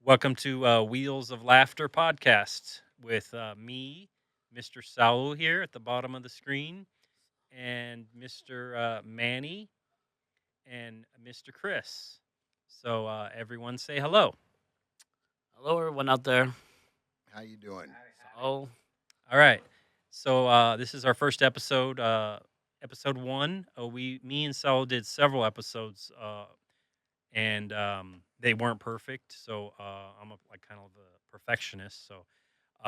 Welcome to Wheels of Laughter podcast with me, Mr. Saul here at the bottom of the screen, and Mr. Manny and Mr. Chris. So everyone say hello. Hello, everyone out there. How you doing? So, All right. So this is our first episode, episode one. Me and Saul did several episodes, and they weren't perfect. So I'm like kind of a perfectionist. So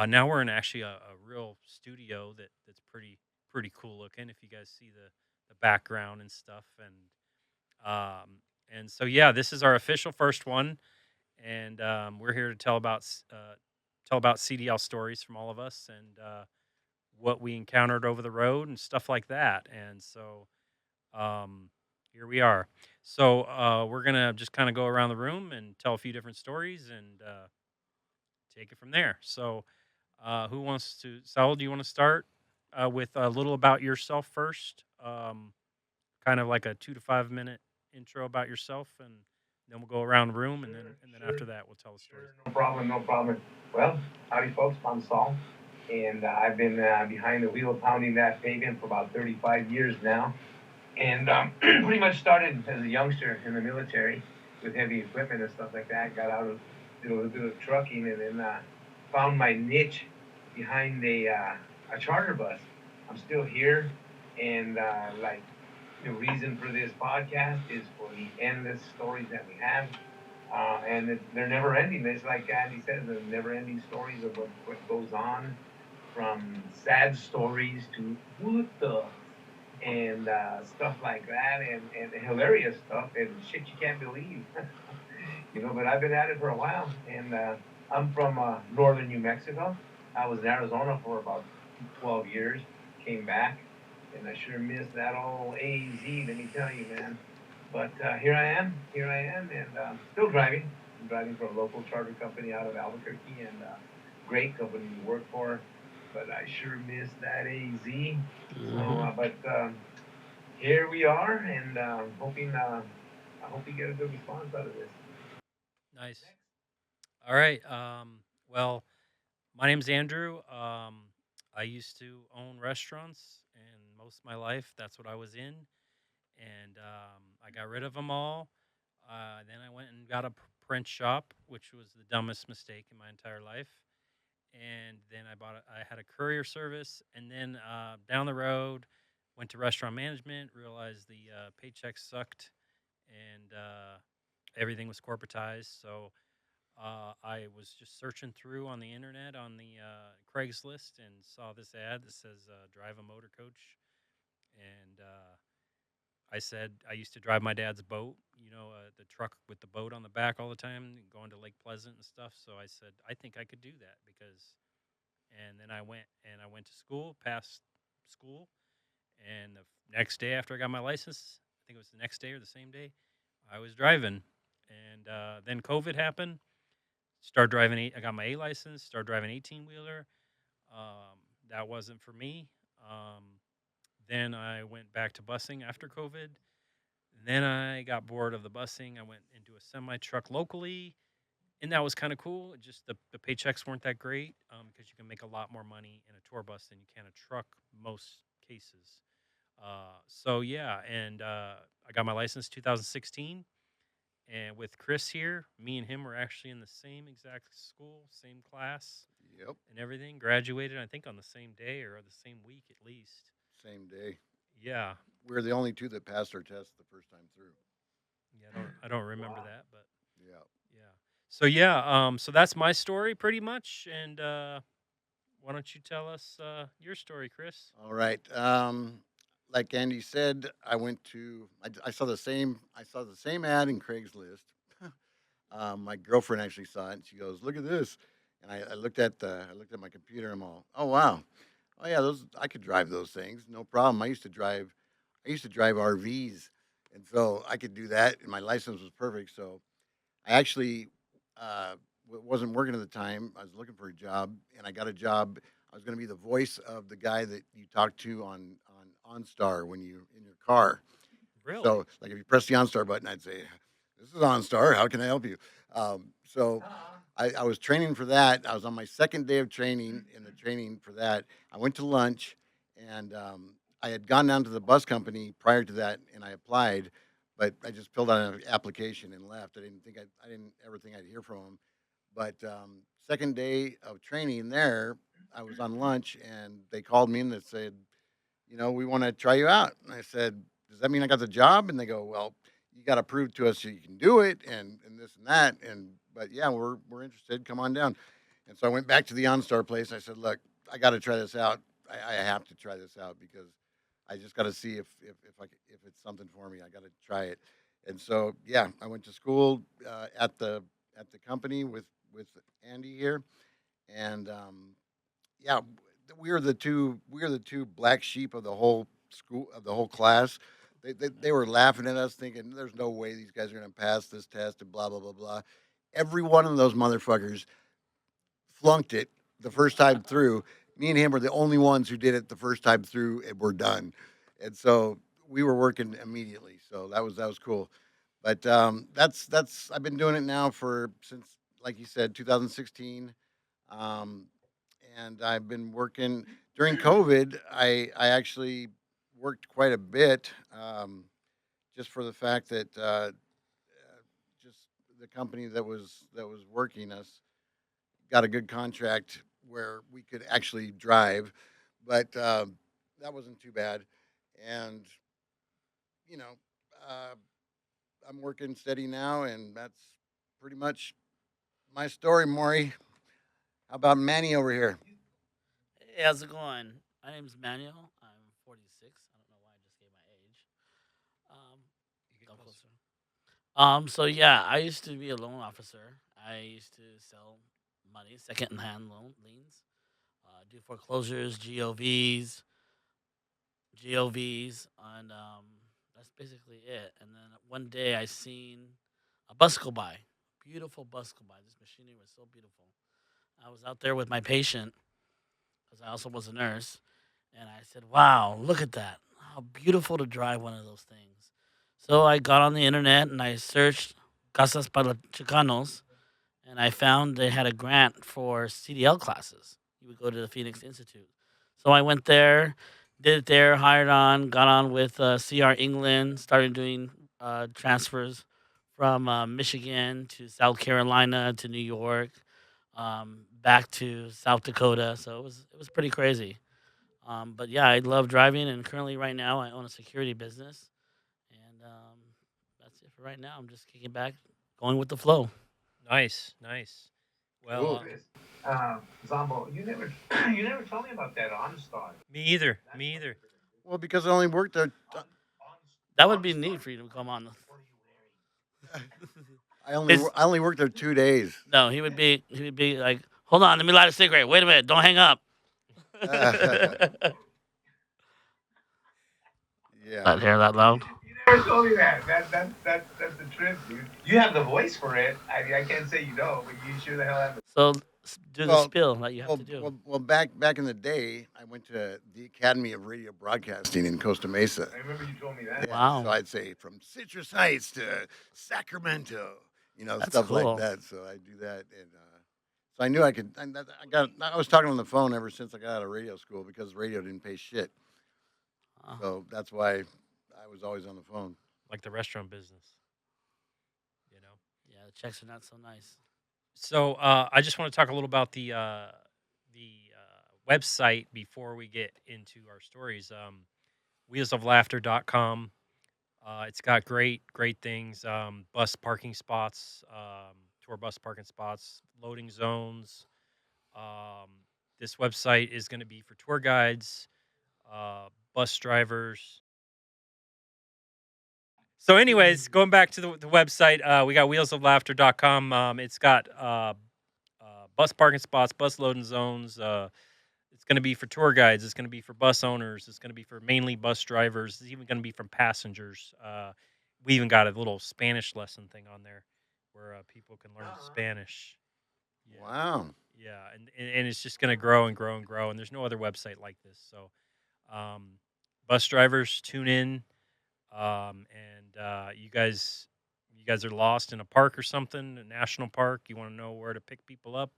now we're in actually a real studio that's pretty cool looking. If you guys see the background and stuff, and so yeah, this is our official first one, and we're here to tell about CDL stories from all of us and what we encountered over the road and stuff like that. And so here we are. So we're gonna just kind of go around the room and tell a few different stories and take it from there. So who wants to? Saul, do you want to start with a little about yourself first? Kind of like a 2 to 5 minute intro about yourself, and then we'll go around the room, and then after that, we'll tell the stories. Sure, no problem, no problem. Well, howdy, folks. I'm Saul, and I've been behind the wheel pounding that pavement for about 35 years now. And pretty much started as a youngster in the military with heavy equipment and stuff like that. Got out of, did a little bit of trucking, and then found my niche behind a charter bus. I'm still here, and the reason for this podcast is for the endless stories that we have, they're never ending. It's like Andy says, the never ending stories of what goes on, from sad stories to what the and stuff like that, and hilarious stuff and shit you can't believe. But I've been at it for a while, and I'm from northern New Mexico. I was in Arizona for about 12 years, came back, and I sure missed that old AZ, let me tell you, man. But here I am, and still driving. I'm driving for a local charter company out of Albuquerque, and great company to work for. But I sure miss that AZ. So, here we are, and I hope you get a good response out of this. Nice. All right. Well, my name's Andrew. I used to own restaurants, and most of my life, that's what I was in. And I got rid of them all. Then I went and got a print shop, which was the dumbest mistake in my entire life. And then I had a courier service, and then down the road, went to restaurant management. Realized the paychecks sucked, and everything was corporatized. So I was just searching through on the internet on the Craigslist and saw this ad that says "Drive a Motor Coach," and I said I used to drive my dad's boat, the truck with the boat on the back all the time, going to Lake Pleasant and stuff. So I said I think I could do that and then I went to school, passed school, and the next day after I got my license, I think it was the next day or the same day, I was driving, and then COVID happened. Started driving. I got my A license. Started driving 18-wheeler. That wasn't for me. Um, then I went back to busing after COVID. Then I got bored of the busing. I went into a semi truck locally, and that was kind of cool. Just the paychecks weren't that great because you can make a lot more money in a tour bus than you can a truck most cases. So yeah, and I got my license 2016, and with Chris here, me and him were actually in the same exact school, same class, Yep, and everything. Graduated, I think, on the same day or the same week at least. same day. Yeah, We were the only two that passed our test the first time through. yeah. I don't remember Wow. that, but Yeah. yeah. So yeah, so that's my story pretty much. And why don't you tell us your story, Chris? All right. Like Andy said, I went to. I saw the same. I saw the same ad in Craigslist. My girlfriend actually saw it. And she goes, "Look at this," and I looked at the. I looked at my computer. And I'm all, "Oh wow, oh yeah, those I could drive those things, no problem." I used to drive. I used to drive RVs, and so I could do that. And my license was perfect. So I actually wasn't working at the time. I was looking for a job, and I got a job. I was going to be the voice of the guy that you talk to on OnStar when you in your car. Really? So, like, if you press the OnStar button, I'd say, This is OnStar. How can I help you? So I was training for that. I was on my second day of training in the training for that. I went to lunch, and I had gone down to the bus company prior to that, and I applied, but I just filled out an application and left. I didn't ever think I'd hear from them. But second day of training there, I was on lunch, and they called me and they said, we want to try you out. And I said, does that mean I got the job? And they go, well, you got to prove to us you can do it, and this and that. But yeah, we're interested. Come on down. And so I went back to the OnStar place. I said, look, I got to try this out. I have to try this out because I just got to see if it's something for me. I got to try it. And so yeah, I went to school at the company with Andy here, and yeah, we are the two black sheep of the whole school of the whole class. They were laughing at us, thinking there's no way these guys are going to pass this test and blah blah blah blah. Every one of those motherfuckers flunked it the first time through. Me and him were the only ones who did it the first time through, and we're done. And so we were working immediately. So that was cool. But that's I've been doing it now for since, like you said, 2016. Um, and I've been working during COVID. I actually worked quite a bit, just for the fact that just the company that was working us got a good contract where we could actually drive, but that wasn't too bad. And you know, uh, I'm working steady now, and that's pretty much my story, Maury. How about Manny over here? Hey, how's it going? My name's Manuel. I'm 46. I don't know why I just gave my age. Um, You get Go closer. closer. So yeah, I used to be a loan officer. I used to sell money, second-hand loan liens, do foreclosures, GOVs, and that's basically it. And then one day I seen a bus go by, beautiful bus go by. This machinery was so beautiful. I was out there with my patient because I also was a nurse, and I said, "Wow, look at that! How beautiful to drive one of those things." So I got on the internet and I searched casas para chicanos, and I found they had a grant for CDL classes. You would go to the Phoenix Institute. So I went there, did it there, hired on, got on with CR England, started doing transfers from Michigan to South Carolina to New York, back to South Dakota. So it was pretty crazy. But yeah, I love driving, and currently right now I own a security business, and that's it for right now. I'm just kicking back, going with the flow. Nice, nice. Well, Cool. Chris, Zombo, you never you never told me about that OnStar. me either. Me either. Well, because I only worked there. That would be neat for you to come on. His I only worked there 2 days. No, he would be like, hold on, let me light a cigarette. Wait a minute, don't hang up. Yeah. Not hear that loud. You never told me that. That's the trip, dude. You have the voice for it. I can't say you don't, but you sure the hell have. So do the Well, spill that you have well, to do. well. Back in the day, I went to the Academy of Radio Broadcasting in Costa Mesa. I remember you told me that. Yeah, so Wow, I'd say from Citrus Heights to Sacramento, that's stuff like cool. that. So I do that, and so I knew I could. I was talking on the phone ever since I got out of radio school because radio didn't pay shit. Uh, So that's why I was always on the phone. Like the restaurant business, you know. yeah, the checks are not so nice. So I just want to talk a little about the website before we get into our stories. WheelsOfLaughter.com. It's got great things. Bus parking spots, tour bus parking spots, loading zones. Um, this website is going to be for tour guides, bus drivers. So, anyways, going back to the website, we got wheelsoflaughter.com. It's got bus parking spots, bus loading zones. It's going to be for tour guides. It's going to be for bus owners. It's going to be for mainly bus drivers. It's even going to be from passengers. We even got a little Spanish lesson thing on there where people can learn Spanish. Yeah, Wow. yeah, and it's just going to grow and grow and grow. And there's no other website like this. So, bus drivers, tune in, and you you guys are lost in a park or something, a national park, you want to know where to pick people up,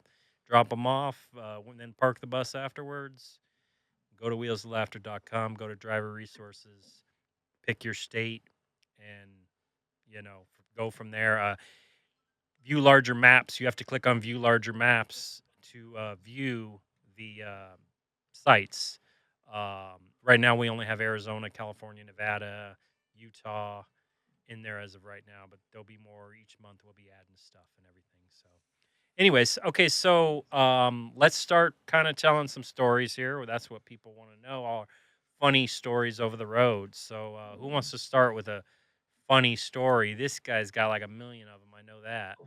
drop them off, and then park the bus afterwards, go to wheelsoflaughter.com, go to driver resources, pick your state, and go from there. View larger maps. You have to click on view larger maps to view the sites. Right now, we only have Arizona, California, Nevada, Utah in there as of right now, but there'll be more each month. We'll be adding stuff and everything. So, anyways, okay, so let's start kind of telling some stories here. Well, that's what people want to know, all funny stories over the road. So, who wants to start with a funny story? This guy's got like a million of them. I know that.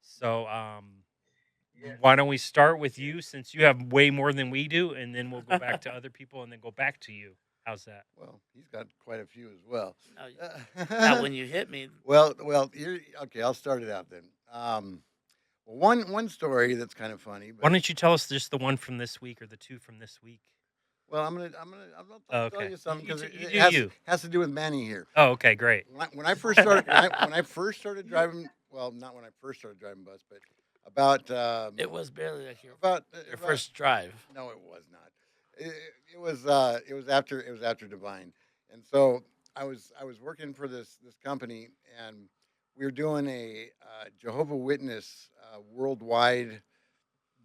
So, why don't we start with you since you have way more than we do, and then we'll go back to other people and then go back to you. How's that? Well, he's got quite a few as well. No, not when you hit me. Well, okay. I'll start it out then. Well, one story that's kind of funny, Why but don't you tell us just the one from this week or the two from this week? well, Oh, I'll tell okay. you something because You it do has you. has to do with Manny here. Oh, okay, great. When I first started when I first started driving, well, not when I first started driving bus, but about It was barely like your about first drive. no, it was not. It, it was after Divine, and so I was working for this company, and we were doing a Jehovah Witness worldwide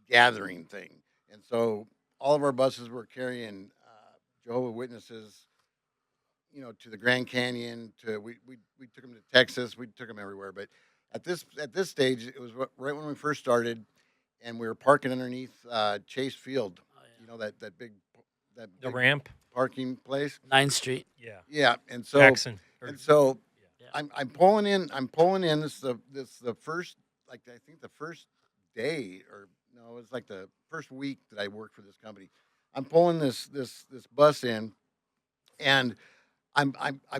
gathering thing, and so all of our buses were carrying Jehovah Witnesses, to the Grand Canyon. We took them to Texas. We took them everywhere. But at this stage, it was right when we first started, and we were parking underneath Chase Field. Oh You yeah. know that The big ramp? parking place. 9th Street. Yeah. Yeah, Jackson. and so Yeah. Yeah. I'm pulling in. I'm pulling in. This is the first, like, I think the first day, or no, it was like the first week that I worked for this company. I'm pulling this bus in, and I'm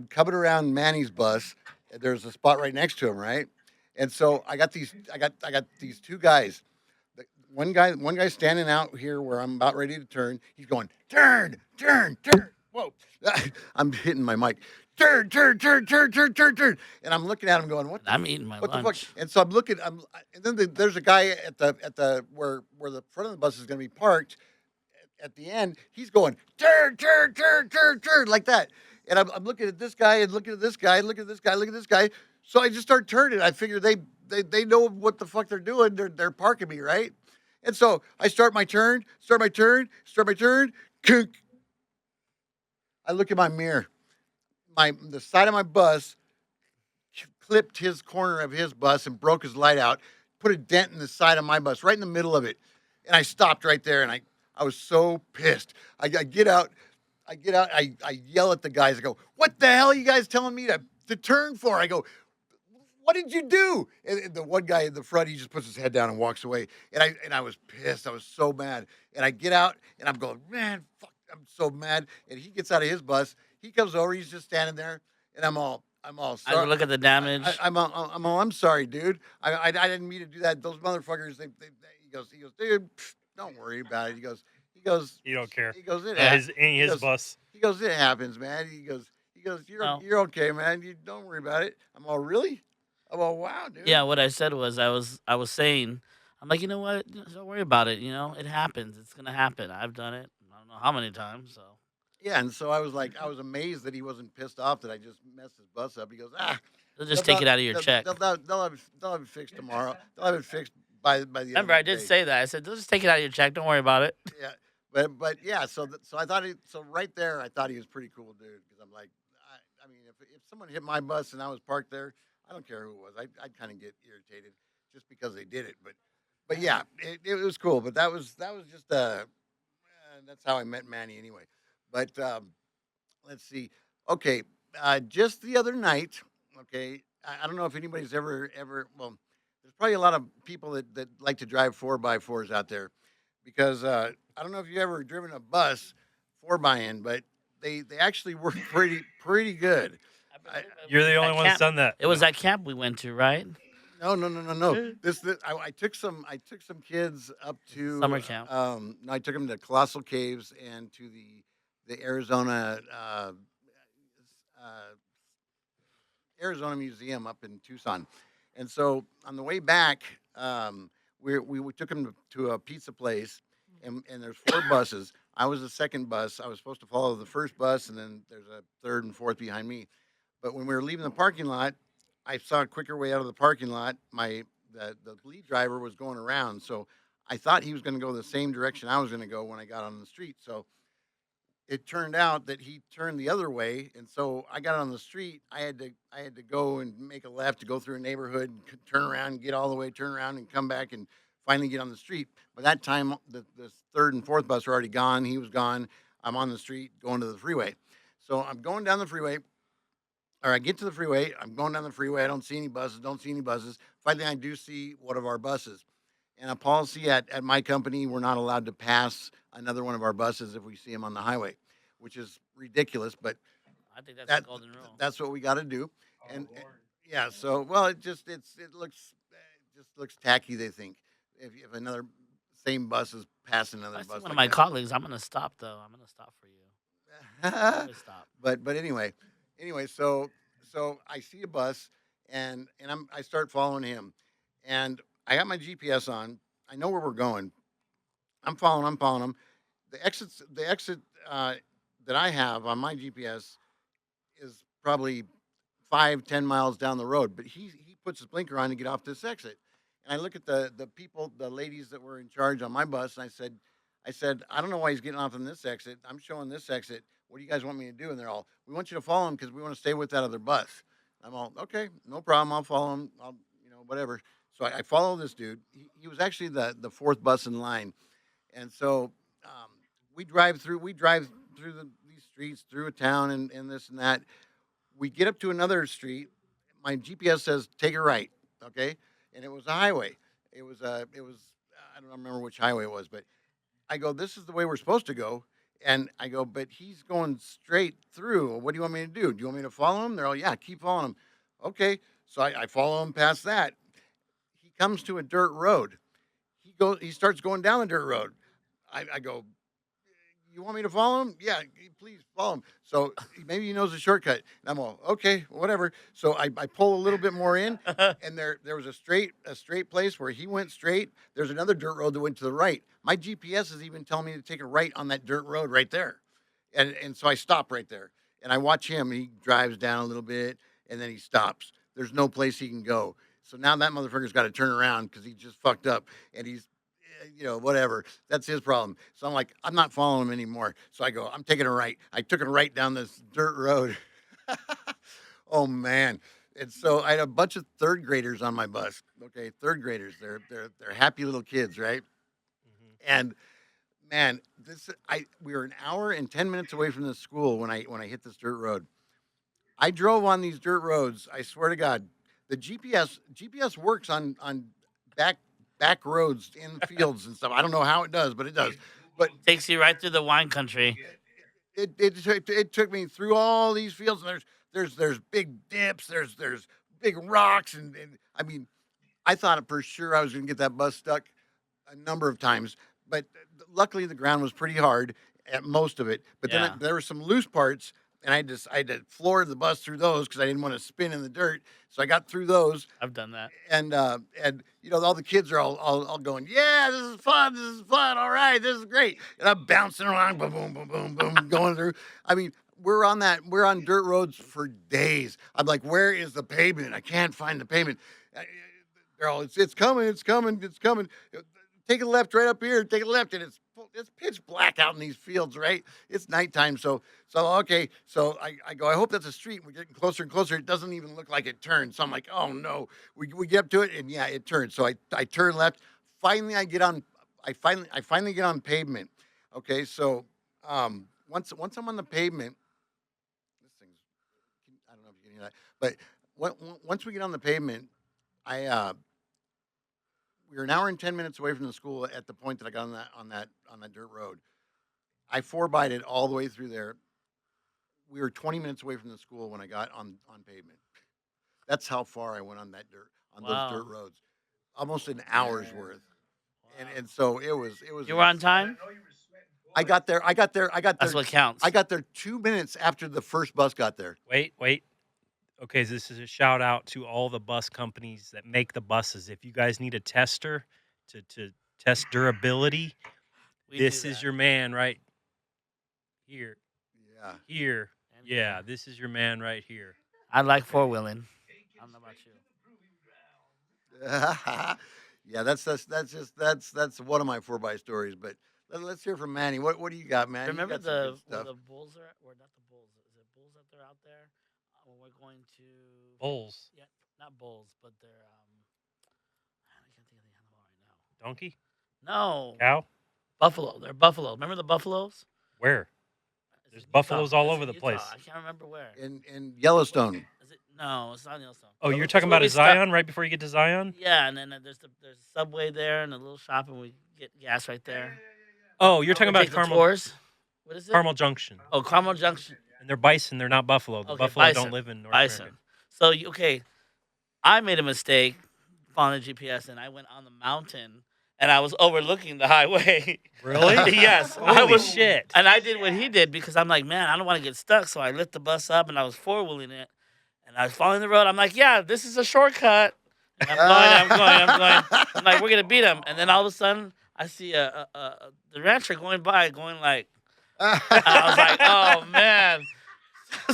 coming around Manny's bus. And there's a spot right next to him, right? And so I got these two guys. One guy standing out here where I'm about ready to turn. He's going, turn, turn, turn. Whoa! I'm hitting my mic. Turn, turn, turn, turn, turn, turn, turn. And I'm looking at him, going, And I'm eating my what the fuck? lunch. And so I'm looking. And then there's a guy at the where the front of the bus is going to be parked. At the end, he's going turn, turn, turn, turn, turn, like that. And I'm looking at this guy and looking at this guy, looking at this guy, looking at this guy. So I just start turning. I figure they know what the fuck they're doing. They're parking me, right? And so I start my turn, start my turn, start my turn. Kunk. I look at my mirror. The side of my bus clipped his corner of his bus and broke his light out, put a dent in the side of my bus, right in the middle of it. And I stopped right there, and I was so pissed. I get out, I yell at the guys. I go, "What the hell are you guys telling me to turn for?" I go, "What did you do?" And the one guy in the front, he just puts his head down and walks away. And I was pissed. I was so mad. And I get out, and I'm going, "Man, fuck, I'm so mad." And he gets out of his bus. He comes over. He's just standing there, and I'm all I go sorry. look at the damage. I'm sorry, dude. I didn't mean to do that. Those motherfuckers. He goes, dude, don't worry about it. You don't care. He goes, it His he his goes, bus. he goes, it happens, man. He goes, No. you're okay, man. You don't worry about it. I'm all, really? I'm all, wow, dude. Yeah, what I said was I was saying, I'm like, you know what? Don't worry about it. It happens. It's gonna happen. I've done it. I don't know how many times. So Yeah, and so I was amazed that he wasn't pissed off that I just messed his bus up. He goes, they'll just take it out of your check. they'll have it fixed tomorrow. They'll have it fixed by the end Remember, of I the did day. say that. I said, they'll just take it out of your check. Don't worry about it. Yeah, but yeah. So I thought so right there. I thought he was pretty cool, dude. Because I'm like, I mean, if someone hit my bus and I was parked there, I don't care who it was. I'd kind of get irritated just because they did it. But yeah, it was cool. But that was just that's how I met Manny anyway. But let's see. Okay, just the other night. Okay, I don't know if anybody's ever. Well, there's probably a lot of people that like to drive 4x4s out there, because I don't know if you ever driven a bus 4x in, but they actually work pretty good. I, You're the only one that's done that. It was that camp we went to, right? no, no, no, no, no. I took some kids up to Summer camp. no, I took them to Colossal Caves and to the Arizona Arizona Museum up in Tucson. And so on the way back, we took him to a pizza place, and there's four buses. I was the second bus. I was supposed to follow the first bus, and then there's a third and fourth behind me. But when we were leaving the parking lot, I saw a quicker way out of the parking lot. The lead driver was going around, so I thought he was going to go the same direction I was going to go when I got on the street. So it turned out that he turned the other way, and so I got on the street. I had to go and make a left to go through a neighborhood, and turn around, and get all the way, turn around, and come back, and finally get on the street. By that time, the third and fourth bus were already gone. He was gone. I'm on the street going to the freeway. So I'm going down the freeway, or I get to the freeway. I'm going down the freeway. I don't see any buses. Don't see any buses. Finally, I do see one of our buses. And a policy at my company, we're not allowed to pass another one of our buses if we see them on the highway, which is ridiculous. But I think that's the that golden rule. that's what we got to do. Oh, And Lord. yeah, so well, it just looks tacky. They think if another same bus is passing If another I see bus one of like my that. colleagues, I'm gonna stop though. I'm gonna stop for you. Always stop. But anyway, so I see a bus, and I start following him, and I got my GPS on. I know where we're going. I'm following him. The exit uh, that I have on my GPS is probably 5-10 miles down the road, but he puts his blinker on to get off this exit. And I look at the people, the ladies that were in charge on my bus, and I said, I don't know why he's getting off on this exit. I'm showing this exit. What do you guys want me to do? And they're all, we want you to follow him because we want to stay with that other bus. I'm all, okay, no problem. I'll follow him. I'll, whatever. So I follow this dude. He was actually the fourth bus in line. And so we drive through these streets, through a town, and this and that. We get up to another street. My GPS says take a right, okay, and it was a highway. It was I don't remember which highway it was, but I go, this is the way we're supposed to go. And I go, but he's going straight through. What do you want me to do? Do you want me to follow him? They're all, yeah, keep following him. Okay. So I follow him past that. He comes to a dirt road. He starts going down the dirt road. I go, you want me to follow him? Yeah, please follow him. So maybe he knows the shortcut. And I'm all, okay, whatever. So I pull a little bit more in, and there was a straight place where he went straight. There's another dirt road that went to the right. My GPS is even telling me to take a right on that dirt road right there. And so I stop right there. And I watch him. He drives down a little bit, and then he stops. There's no place he can go. So now that motherfucker's got to turn around because he just fucked up, and he's whatever. That's his problem. So I'm like, I'm not following him anymore. So I go, I'm taking a right. I took a right down this dirt road. Oh man. And so I had a bunch of third graders on my bus. Okay, third graders. They're happy little kids, right? Mhm. And man, we were an hour and 10 minutes away from the school when I hit this dirt road. I drove on these dirt roads. I swear to God, the GPS works on back back roads in fields and stuff. I don't know how it does, but it does. But Takes you right through the wine country. it took me through all these fields, and there's big dips, there's big rocks, and I mean, I thought for sure I was going to get that bus stuck a number of times, but luckily the ground was pretty hard at most of it. But then Yeah, there were some loose parts, and I had to floor the bus through those because I didn't want to spin in the dirt. So I got through those, I've done that. and all the kids are all going, yeah, this is fun, all right, this is great, and I'm bouncing around, boom, boom, boom, boom, boom, going through. I mean, we're on dirt roads for days. I'm like, where is the pavement? I can't find the pavement. Uh, They're all, it's coming, it's coming, it's coming. Take a left right up here, take a left, and it's pitch black out in these fields, right? It's nighttime, so okay, so I go, I hope that's a street. We're getting closer and closer. It doesn't even look like it turns. So I'm like, oh no. We get up to it, and yeah, it turns. So I turn left. Finally I finally get on pavement. Okay, so once I'm on the pavement, this thing's, I don't know if you can hear that, but once we get on the pavement, I we were an hour and 10 minutes away from the school at the point that I got on that dirt road. I four it all the way through there. We were 20 minutes away from the school when I got on pavement. That's how far I went on those dirt Wow. roads. Almost an hour's worth. And so it was You were on time. I got there. I got there. That's what counts. I got there 2 minutes after the first bus got there. Wait. Okay, so this is a shout out to all the bus companies that make the buses. If you guys need a tester to test durability, We do this is that. your man right here. Yeah. Here. And Yeah, here. this is your man right here. I like four wheeling. I don't know about you. Yeah, that's one of my 4 by stories. But let's hear from Manny. What do you got, man? You Remember got some good where stuff. the bulls are? Or not the bulls? Is it bulls that they're out there? When we're going to Bulls. yeah, not bulls, but they're I can't think of the animal right now. Donkey? No, Cow? buffalo. They're buffalo. Remember the buffaloes? Where? It's There's in Utah. buffaloes all It's over in the Utah. place. I can't remember where. In Yellowstone. Is it? No, it's not Yellowstone. Oh, you're It's talking where about a we stop. Zion right before you get to Zion? Yeah, and then there's a subway there and a little shop, and we get gas right there. Oh, you're talking We about take the tours. What is it? Carmel Junction. Oh, Carmel Junction. And they're bison, they're not buffalo. The Okay, buffalo bison. don't live in North Bison. America. So okay, I made a mistake following the GPS, and I went on the mountain, and I was overlooking the highway. Really? Yes, I Holy was, shit. and I did what he did because I'm like, man, I don't want to get stuck. So I lift the bus up, and I was four wheeling it, and I was following the road. I'm like, yeah, this is a shortcut. And I'm going. I'm like, we're gonna beat him. And then all of a sudden, I see the rancher going by, going like, and I was like, oh man.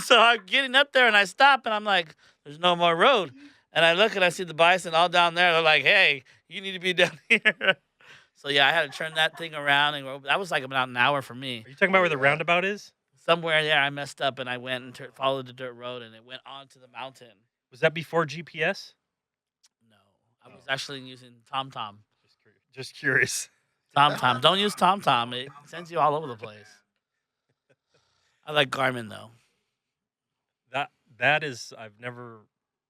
So I'm getting up there, and I stop, and I'm like, there's no more road. And I look, and I see the bison all down there. They're like, hey, you need to be down here. So yeah, I had to turn that thing around, and that was like about an hour for me. Are you talking about where the roundabout is? Somewhere there, I messed up, and I went and followed the dirt road, and it went onto the mountain. Was that before GPS? No, I was actually using TomTom. Just curious. TomTom. Don't use TomTom. It sends you all over the place. I like Garmin though. That is, I've never,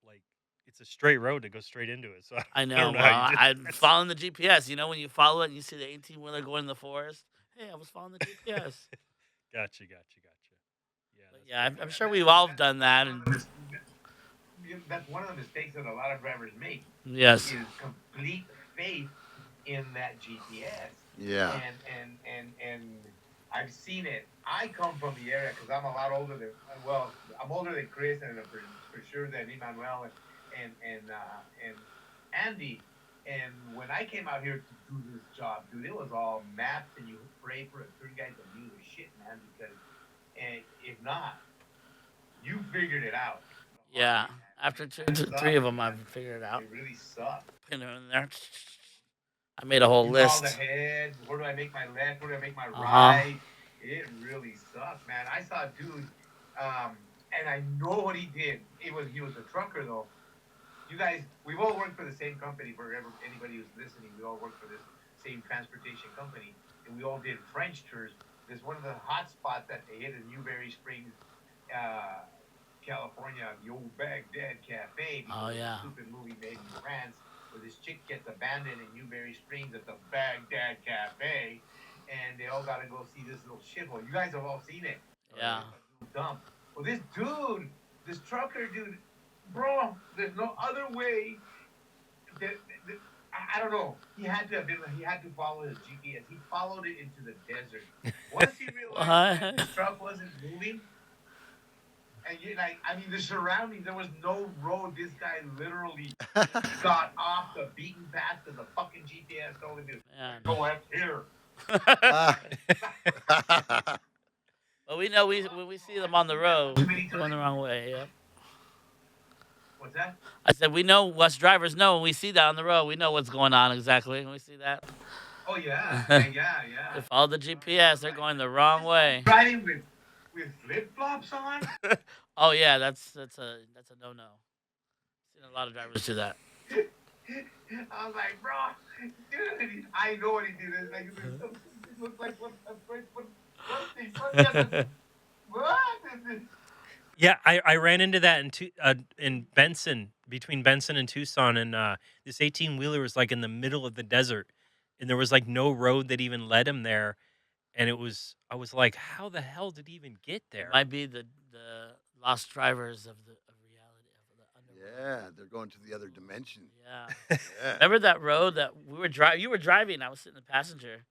like, it's a straight road that goes straight into it. So I know. don't know Well, how you I'm following the GPS. You know, when you follow it and you see the 18-wheeler going in the forest. Hey, I was following the GPS. Gotcha. Yeah. But yeah, I'm sure we've all done that. And That's one of the mistakes that a lot of drivers make. yes, Is complete faith in that GPS. Yeah. And I've seen it. I come from the area because I'm a lot older than I'm older than Chris and for sure than Emmanuel and Andy. And when I came out here to do this job, dude, it was all maps, and you pray for a third guy to do the shit, man. Because if not, you figured it out. yeah. After three of them, I've figured it out. It really sucked. Put them in there. I made a whole You list. called ahead. Where do I make my left? Where do I make my Uh-huh. right? It really sucked, man. I saw a dude, and I know what he did. He was a trucker though. You guys, we've all worked for the same company. For anybody who's listening, we all work for this same transportation company, and we all did French tours. There's one of the hot spots that they hit in Newberry Springs, California, the old Baghdad Cafe. Oh, yeah. Of a stupid movie made in France, where this chick gets abandoned in Newberry Springs at the Baghdad Cafe, and they all gotta go see this little shithole. You guys have all seen it. Yeah. Dumb. Well, this trucker dude, bro, there's no other way. I don't know. He had to follow his GPS. He followed it into the desert. Once he realized that the truck wasn't moving, and you're like, I mean, the surroundings, there was no road. This guy literally got off the beaten path because the fucking GPS told him to Man. go left here. But we know when we see them on the road, going the wrong way. Yep. What's that? I said we know, us drivers know when we see that on the road. We know what's going on exactly when we see that. Oh yeah, They yeah. follow the GPS. They're going the wrong way. Driving with flip flops on. Oh yeah, that's a no-no. Seen a lot of drivers do that. I was like, bro, dude, I know what he did. It's like, it looks like what is this? Yeah, I ran into that in Benson, between Benson and Tucson, and this 18-wheeler was like in the middle of the desert, and there was like no road that even led him there, and I was like, how the hell did he even get there? Might be the lost drivers of reality of the underworld. Yeah, they're going to the other dimension. Yeah. Yeah. Remember that road that we were driving? You were driving. I was sitting in the passenger,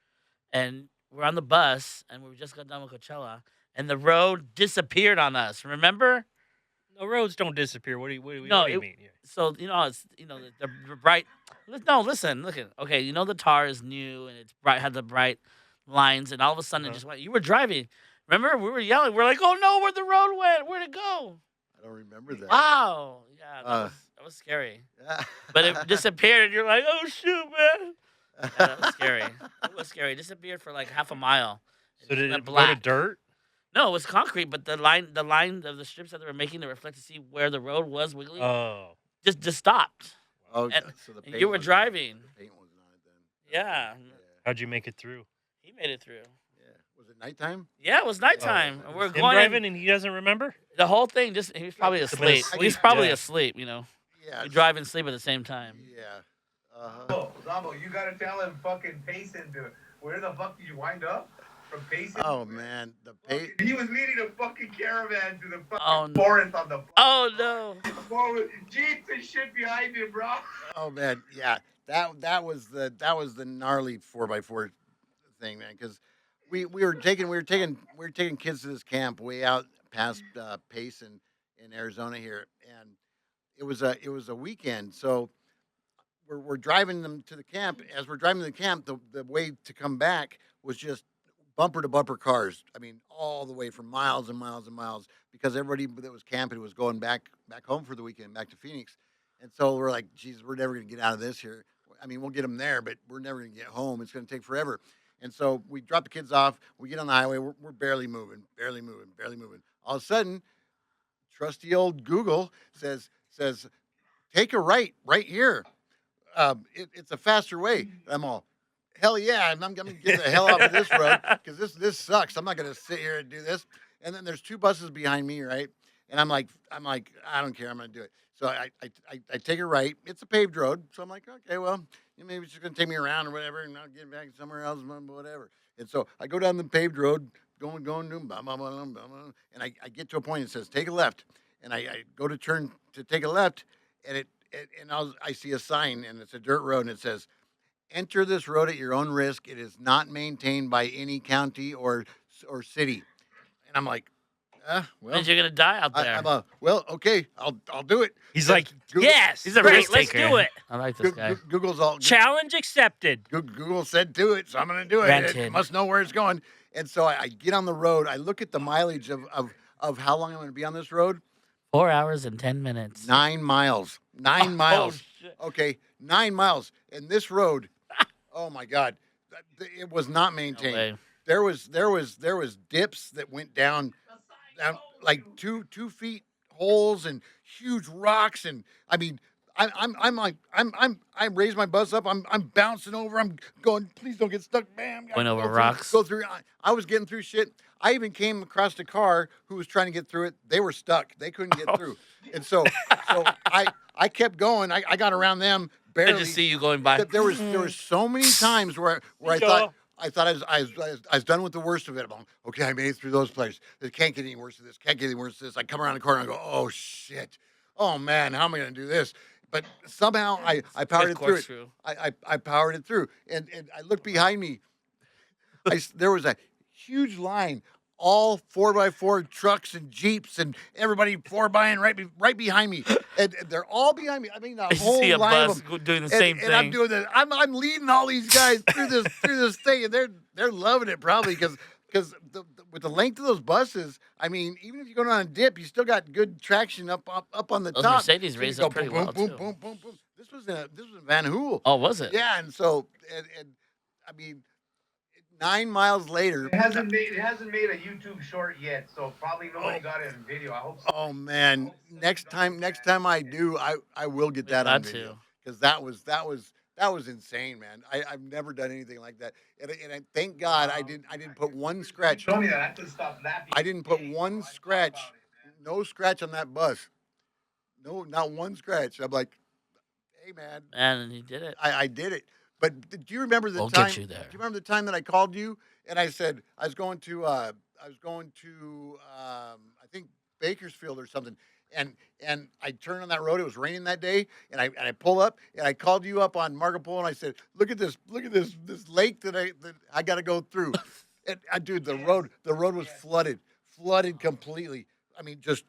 and we're on the bus, and we just got done with Coachella, and the road disappeared on us. Remember? No, roads don't disappear. No, What do you it. mean? Yeah. So it's the bright. No, listen, look at okay. The tar is new and it's bright, had the bright lines, and all of a sudden it Uh-huh. just went. You were driving. Remember, we were yelling. We're like, "Oh no, where the road went? Where'd it go?" I don't remember that. Wow, yeah, Uh, that was scary. yeah. But it disappeared, and you're like, "Oh shoot, man!" Yeah, that was scary. It was scary. It disappeared for like half a mile. It So just did went it go to black. dirt? No, it was concrete, but the line of the strips that they were making to reflect to see where the road was wiggling Oh, just stopped. Oh, And, so the and paint you were wasn't on it. driving. The paint wasn't on it then. Yeah, how'd you make it through? he made it through. Yeah. Was it nighttime? Yeah, it was nighttime. Oh, And was we're him going driving in, and he doesn't remember. the whole thing. Just he was probably Must have been asleep. He's asleep, probably yeah. asleep. Yeah. You drive and sleep at the same time. Yeah. Uh-huh. Zombo, you gotta tell him fucking Payson to where the fuck did you wind up? From Payson? Oh man, the paint. He was leading a fucking caravan to the fucking Oh, no. forest on the Oh no! jeeps and shit behind him, bro. Oh man, yeah. That was the gnarly 4x4 thing, man. Because we were taking kids to this camp way out past Pace in Arizona here, and it was a weekend. So we're driving them to the camp. As we're driving to the camp, the way to come back was just bumper to bumper cars. I mean, all the way from miles and miles and miles, because everybody that was camping was going back home for the weekend, back to Phoenix. And so we're like, geez, we're never gonna get out of this here. I mean, we'll get them there, but we're never gonna get home. It's gonna take forever. And so we drop the kids off. We get on the highway. We're barely moving, barely moving, barely moving. All of a sudden, trusty old Google says take a right here. It's a faster way. And I'm all, hell yeah! I'm gonna get the hell off of this road because this sucks. I'm not gonna sit here and do this. And then there's two buses behind me, right? And I'm like, I don't care. I'm gonna do it. So I take a right. It's a paved road. So I'm like, okay, well, maybe it's just gonna take me around or whatever, and I'll get back somewhere else, whatever. And so I go down the paved road, going, and I get to a point that says take a left, and I go to turn to take a left, and I see a sign, and it's a dirt road, and it says, enter this road at your own risk. It is not maintained by any county or city. And I'm like, well, Means you're gonna die out there. well, okay, I'll do it. He's Yeah, like, Google, yes, He's a great, risk let's taker. do it. I like this guy. Google's all Challenge accepted. Google said do it, so I'm going to do it. It Granted. must know where it's going. And so I get on the road. I look at the mileage of how long I'm going to be on this road. 4 hours and 10 minutes. 9 miles. 9 miles. shit. Okay, 9 miles. And this road, oh my God, it was not No maintained. way. There was dips that went down like 2 feet holes and huge rocks, and I mean I raised my bus up. I'm bouncing over. I'm going. Please don't get stuck. Bam. Going over go through- rocks. Go through. I was getting through shit. I even came across a car who was trying to get through it. They were stuck. They couldn't get through. And so I kept going. I got around them I barely. just see you going by. There was so many times where I thought I was done with the worst of it. I'm like, okay, I made it through those places. It can't get any worse than this. Can't get any worse than this. I come around the corner and I go, oh shit. Oh man, how am I gonna do this? But somehow I powered it through it. Corkscrew. I powered it through. And I looked behind me. There was a huge line, all 4x4 trucks and Jeeps and everybody 4x right behind me. And they're all behind me. I mean, a I whole see a line bus of them. doing the same And thing. I'm doing this. I'm leading all these guys through this thing, and they're loving it probably because with the length of those buses, I mean, even if you're going on a dip, you still got good traction up on the Those top. Mercedes you raised go up pretty boom, well, boom, too. boom, boom, boom. This was in Van Hool. Oh, was it? Yeah, and so and I mean, 9 miles later. It hasn't made a YouTube short yet, so probably nobody got it in video. I hope so. Oh man, next time I do, I will get that on got video to. because that was insane, man. I've never done anything like that, and I thank God I didn't put one scratch. Told me that I could stop laughing. I didn't put one scratch, no scratch on that bus. No, not one scratch. I'm like, hey man, And he did it. I did it. But do you remember the We'll time? get you there. Do you remember the time that I called you and I said I was going to I think Bakersfield or something, and I turned on that road. It was raining that day, and I pull up and I called you up on Marco Polo and I said, look at this lake that I got to go through. And dude, the road was flooded completely. I mean, just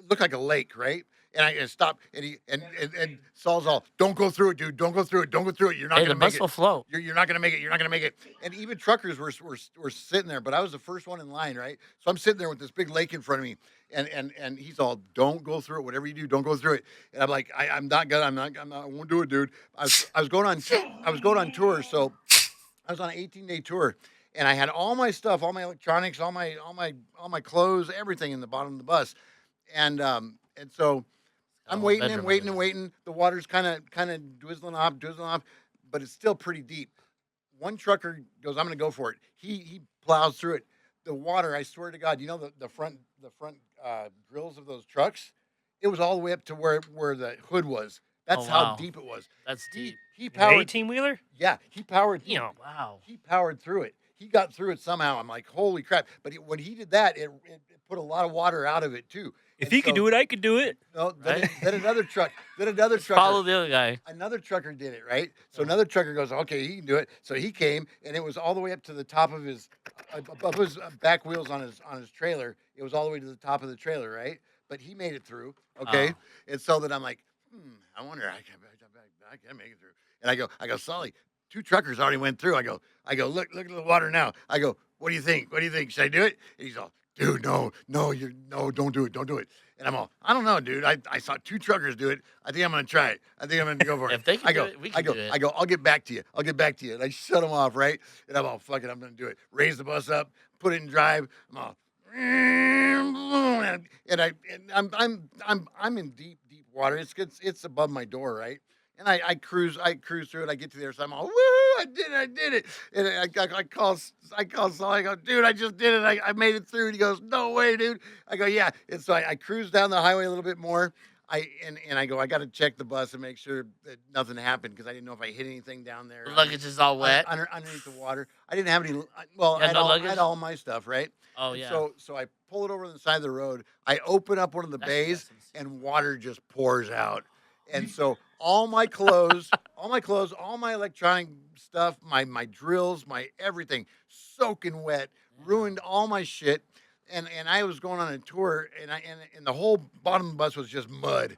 looked like a lake, right? And I stopped, and and Saul's all, "Don't go through it, dude. Don't go through it. Don't go through it. You're not Hey, gonna the make bus it. will float. You're not gonna make it. You're not gonna make it." And even truckers were sitting there, but I was the first one in line, right? So I'm sitting there with this big lake in front of me, and he's all, "Don't go through it. Whatever you do, don't go through it." And I'm like, I'm not gonna. I'm not. I won't do it, dude. I was going on. I was going on tour, so I was on an 18-day tour, and I had all my stuff, all my electronics, all my clothes, everything in the bottom of the bus, and so Got a I'm whole waiting bedroom and under waiting and there. waiting. The water's kind of dwizzling off, but it's still pretty deep. One trucker goes, "I'm going to go for it." He plows through it. The water, I swear to God, you know the front grills of those trucks, it was all the way up to where the hood was. Oh That's how wow, deep it was. that's He deep. he An powered. 18 wheeler? Yeah, he powered. Wow. He powered through it. He got through it somehow. I'm like, holy crap! But when he did that, it put a lot of water out of it too. If And he could so do it, I could do it. no, Right? then another truck, then another Just trucker, follow the other guy. another trucker did it, right? So Yeah. another trucker goes, okay, he can do it. So he came, and it was all the way up to the top of his, above his back wheels on his trailer. It was all the way to the top of the trailer, right? But he made it through, okay. Oh. And so then I'm like, I wonder, I can make it through. And I go, Sully, two truckers already went through. I go, look at the water now. I go, what do you think? What do you think? Should I do it? And he's all, dude, no, don't do it, don't do it. And I'm all, I don't know, dude. I saw two truckers do it. I think I'm gonna try it. I think I'm gonna go for it. If they can I do go, it, we can do it. I go, I'll get back to you. I'll get back to you. And I shut them off, right? And I'm all, fuck it, I'm gonna do it. Raise the bus up, put it in drive. I'm all, I'm in deep water. It's above my door, right? And I cruise through it. I get to there, so I'm all, woo! I did it. And I call Saul. I go, dude, I just did it. I made it through. And he goes, no way, dude. I go, yeah. And so I cruise down the highway a little bit more. And I go, I got to check the bus and make sure that nothing happened because I didn't know if I hit anything down there. The luggage is all wet. Underneath the water. I didn't have any. Well, You had no I luggage? had all my stuff, right? Oh And yeah. So I pull it over to the side of the road. I open up one of the That's bays, awesome. and water just pours out. And so all my clothes, all my electronic stuff, my drills, my everything, soaking wet, ruined all my shit. And I was going on a tour, and the whole bottom of the bus was just mud,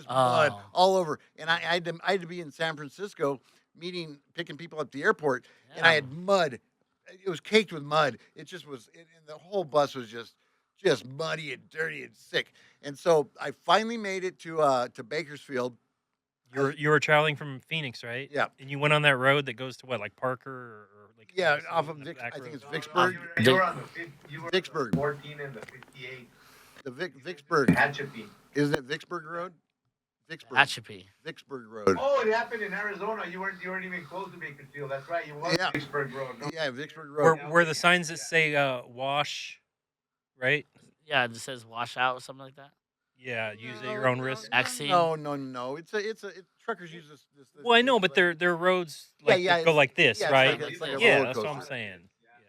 Oh. all over. And I had to be in San Francisco, picking people up at the airport, and I Yeah. had mud. It was caked with mud. It just was, and the whole bus was just muddy and dirty and sick. And so I finally made it to Bakersfield. You were traveling from Phoenix, right? Yeah. And you went on that road that goes to what, like Parker or like Yeah, Madison, off of that Vic, back I think road? it's No, Vicksburg. you were on you were Vicksburg. 14 and the 58. The Vicksburg. Hatchapee. Isn't it Vicksburg Road? Vicksburg. Atrophy. Vicksburg Road. Oh, it happened in Arizona. You weren't even close to Bakersfield. That's right. You was Yeah. Vicksburg Road. No? Yeah, Vicksburg Road. Where the signs that say wash, right? Yeah, it just says wash out or something like that. Yeah, use at your own risk. Vaccine? No. Truckers use this. Well, I know, but they're roads Yeah, like yeah, that go like this, yeah, it's right? like a Yeah, roller that's what I'm coaster. saying.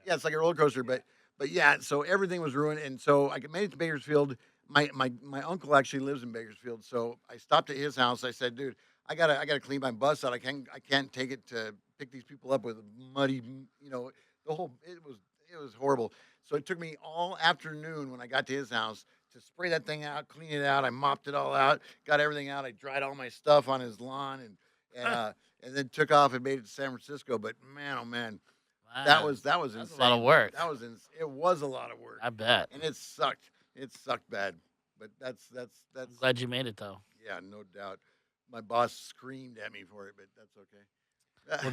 Yeah, it's like a roller coaster, but yeah, so everything was ruined, and so I made it to Bakersfield. My uncle actually lives in Bakersfield, so I stopped at his house. I said, dude, I gotta clean my bus out. I can't take it to pick these people up with muddy, it was horrible. So it took me all afternoon when I got to his house to spray that thing out, clean it out. I mopped it all out, got everything out. I dried all my stuff on his lawn, and then took off and made it to San Francisco. But man, oh man, that Wow. was That's insane. a lot of work. It was a lot of work, I bet. and it sucked. It sucked bad. But that's I'm glad you made it though. yeah, no doubt. My boss screamed at me for it, but that's okay.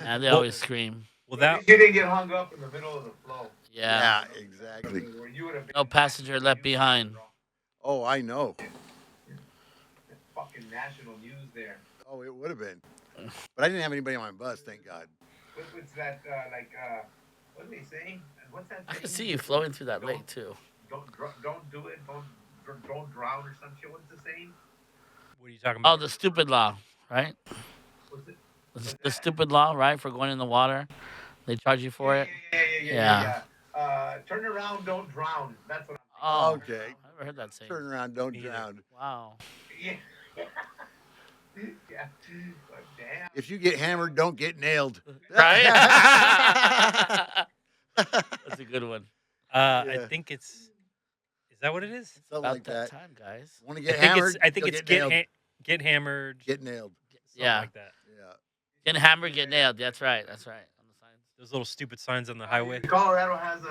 Yeah, they always scream. Well, At that least you didn't get hung up in the middle of the flow. Yeah. Yeah, exactly. Where you would have been No passenger left behind. Oh, I know. fucking national news there. Oh, it would have been. But I didn't have anybody on my bus, thank God. What's that what are they saying? What's that? I can saying? see you flowing through that lake too. Don't do it. Don't drown or some shit. What's the saying? what are you talking Oh, about? the stupid law, right? What's it? The stupid law, right? For going in the water, they charge you for it. Yeah. Turn around, don't drown. That's what Oh, Okay. I never heard that saying. Turn around, don't Neither. drown. Wow. Yeah. Yeah. But damn. If you get hammered, don't get nailed. Right? That's a good one. I Yeah. think it's is that what it is? It's Something about like that that. time, guys. Want to I get think it's hammered? I think You'll it's get nailed. get hammered, Get nailed. something Yeah. like that. Yeah. Get hammered, get nailed. That's right. That's right. On the signs. Those little stupid signs on the highway. Colorado has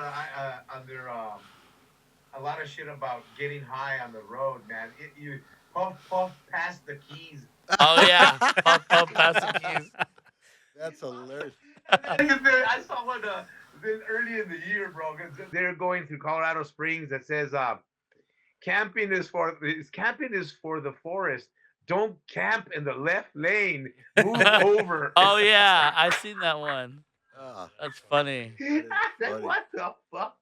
under a lot of shit about getting high on the road, man. You puff past the keys. Oh yeah, puff puff pass the keys. That's hilarious. I saw one early in the year, bro. 'Cause they're going through Colorado Springs that says camping is for the forest. Don't camp in the left lane. Move over. Oh yeah, I seen that one. Ah, That's funny. that is funny. What the fuck,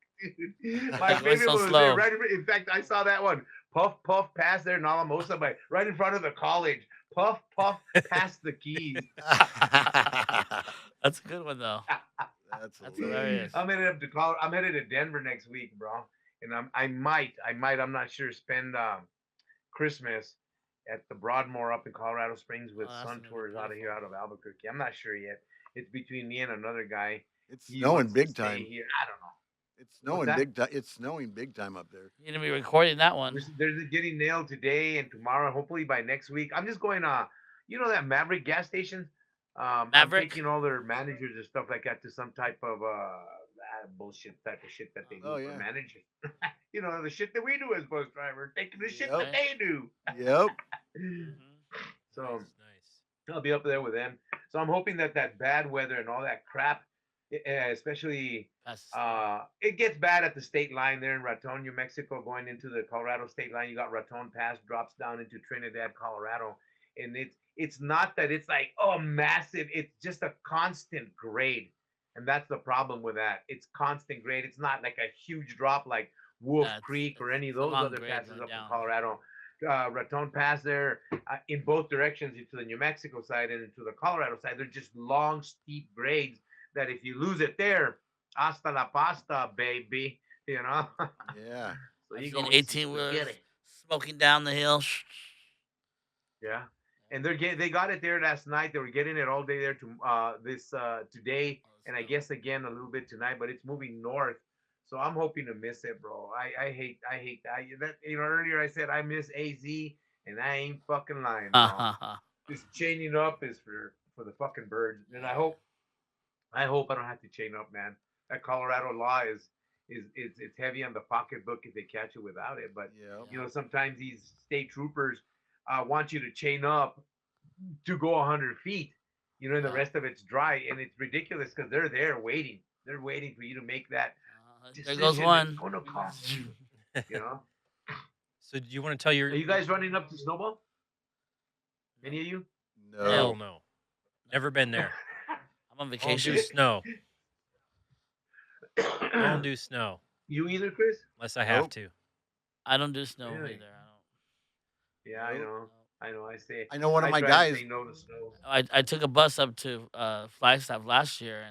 dude? My Going favorite so one was slow. there. Right in fact, I saw that one. Puff past there in Alamosa, but right in front of the college. Puff past the keys. That's a good one though. That's That's hilarious. hilarious. I'm headed to Denver next week, bro. And I'm not sure, spend Christmas at the Broadmoor up in Colorado Springs with Oh, that's Sun gonna be Tours out of Albuquerque. I'm not sure yet. It's between me and another guy. It's He snowing wants to big stay time. here. I don't know. It's snowing that? big time. It's snowing big time up there. You're gonna be recording that one. They're getting nailed today and tomorrow. Hopefully by next week. I'm just going. You know that Maverick gas station. I'm Maverick? taking all their managers and stuff like that to some type of bullshit type of shit that they do Oh, for yeah. managers. You know, the shit that we do as bus drivers, taking the shit Yep. that they do. Yep. Mhm. So Nice. I'll be up there with them. So I'm hoping that bad weather and all that crap, especially Pass the snow. it gets bad at the state line there in Raton, New Mexico, going into the Colorado state line. You got Raton Pass, drops down into Trinidad, Colorado, and it's not that it's like massive. It's just a constant grade, and that's the problem with that. It's constant grade. It's not like a huge drop like Wolf Creek or any of it's a those long other grade passes going up in down. Colorado. Raton Pass there in both directions, into the New Mexico side and into the Colorado side. They're just long, steep grades that if you lose it there, hasta la pasta, baby. You know. Yeah. So I've you seen go 18 wheelers smoking down the hill. Yeah, and they got it there last night. They were getting it all day there to today, and I guess again a little bit tonight. But it's moving north, so I'm hoping to miss it, bro. I hate that. You know, earlier I said I miss AZ, and I ain't fucking lying, bro. This chaining up is for the fucking birds, and I hope I don't have to chain up, man. That Colorado law is it's heavy on the pocketbook if they catch you without it. But Yeah. you know, sometimes these state troopers want you to chain up to go 100 feet. You know, and the rest of it's dry, and it's ridiculous because they're there waiting. They're waiting for you to make that There decision. goes one. It's gonna cost you. You know. So do you want to tell your? Are you guys running up to Snowball? Any of you? No. Hell no. Never been there. I'm on Don't vacation. do snow. Don't do snow You either, Chris? unless I have Nope. to. I don't do snow Really? either. Yeah, I Nope. know. I know. I know one of my try to guys. say no to snow. I took a bus up to Flagstaff last year,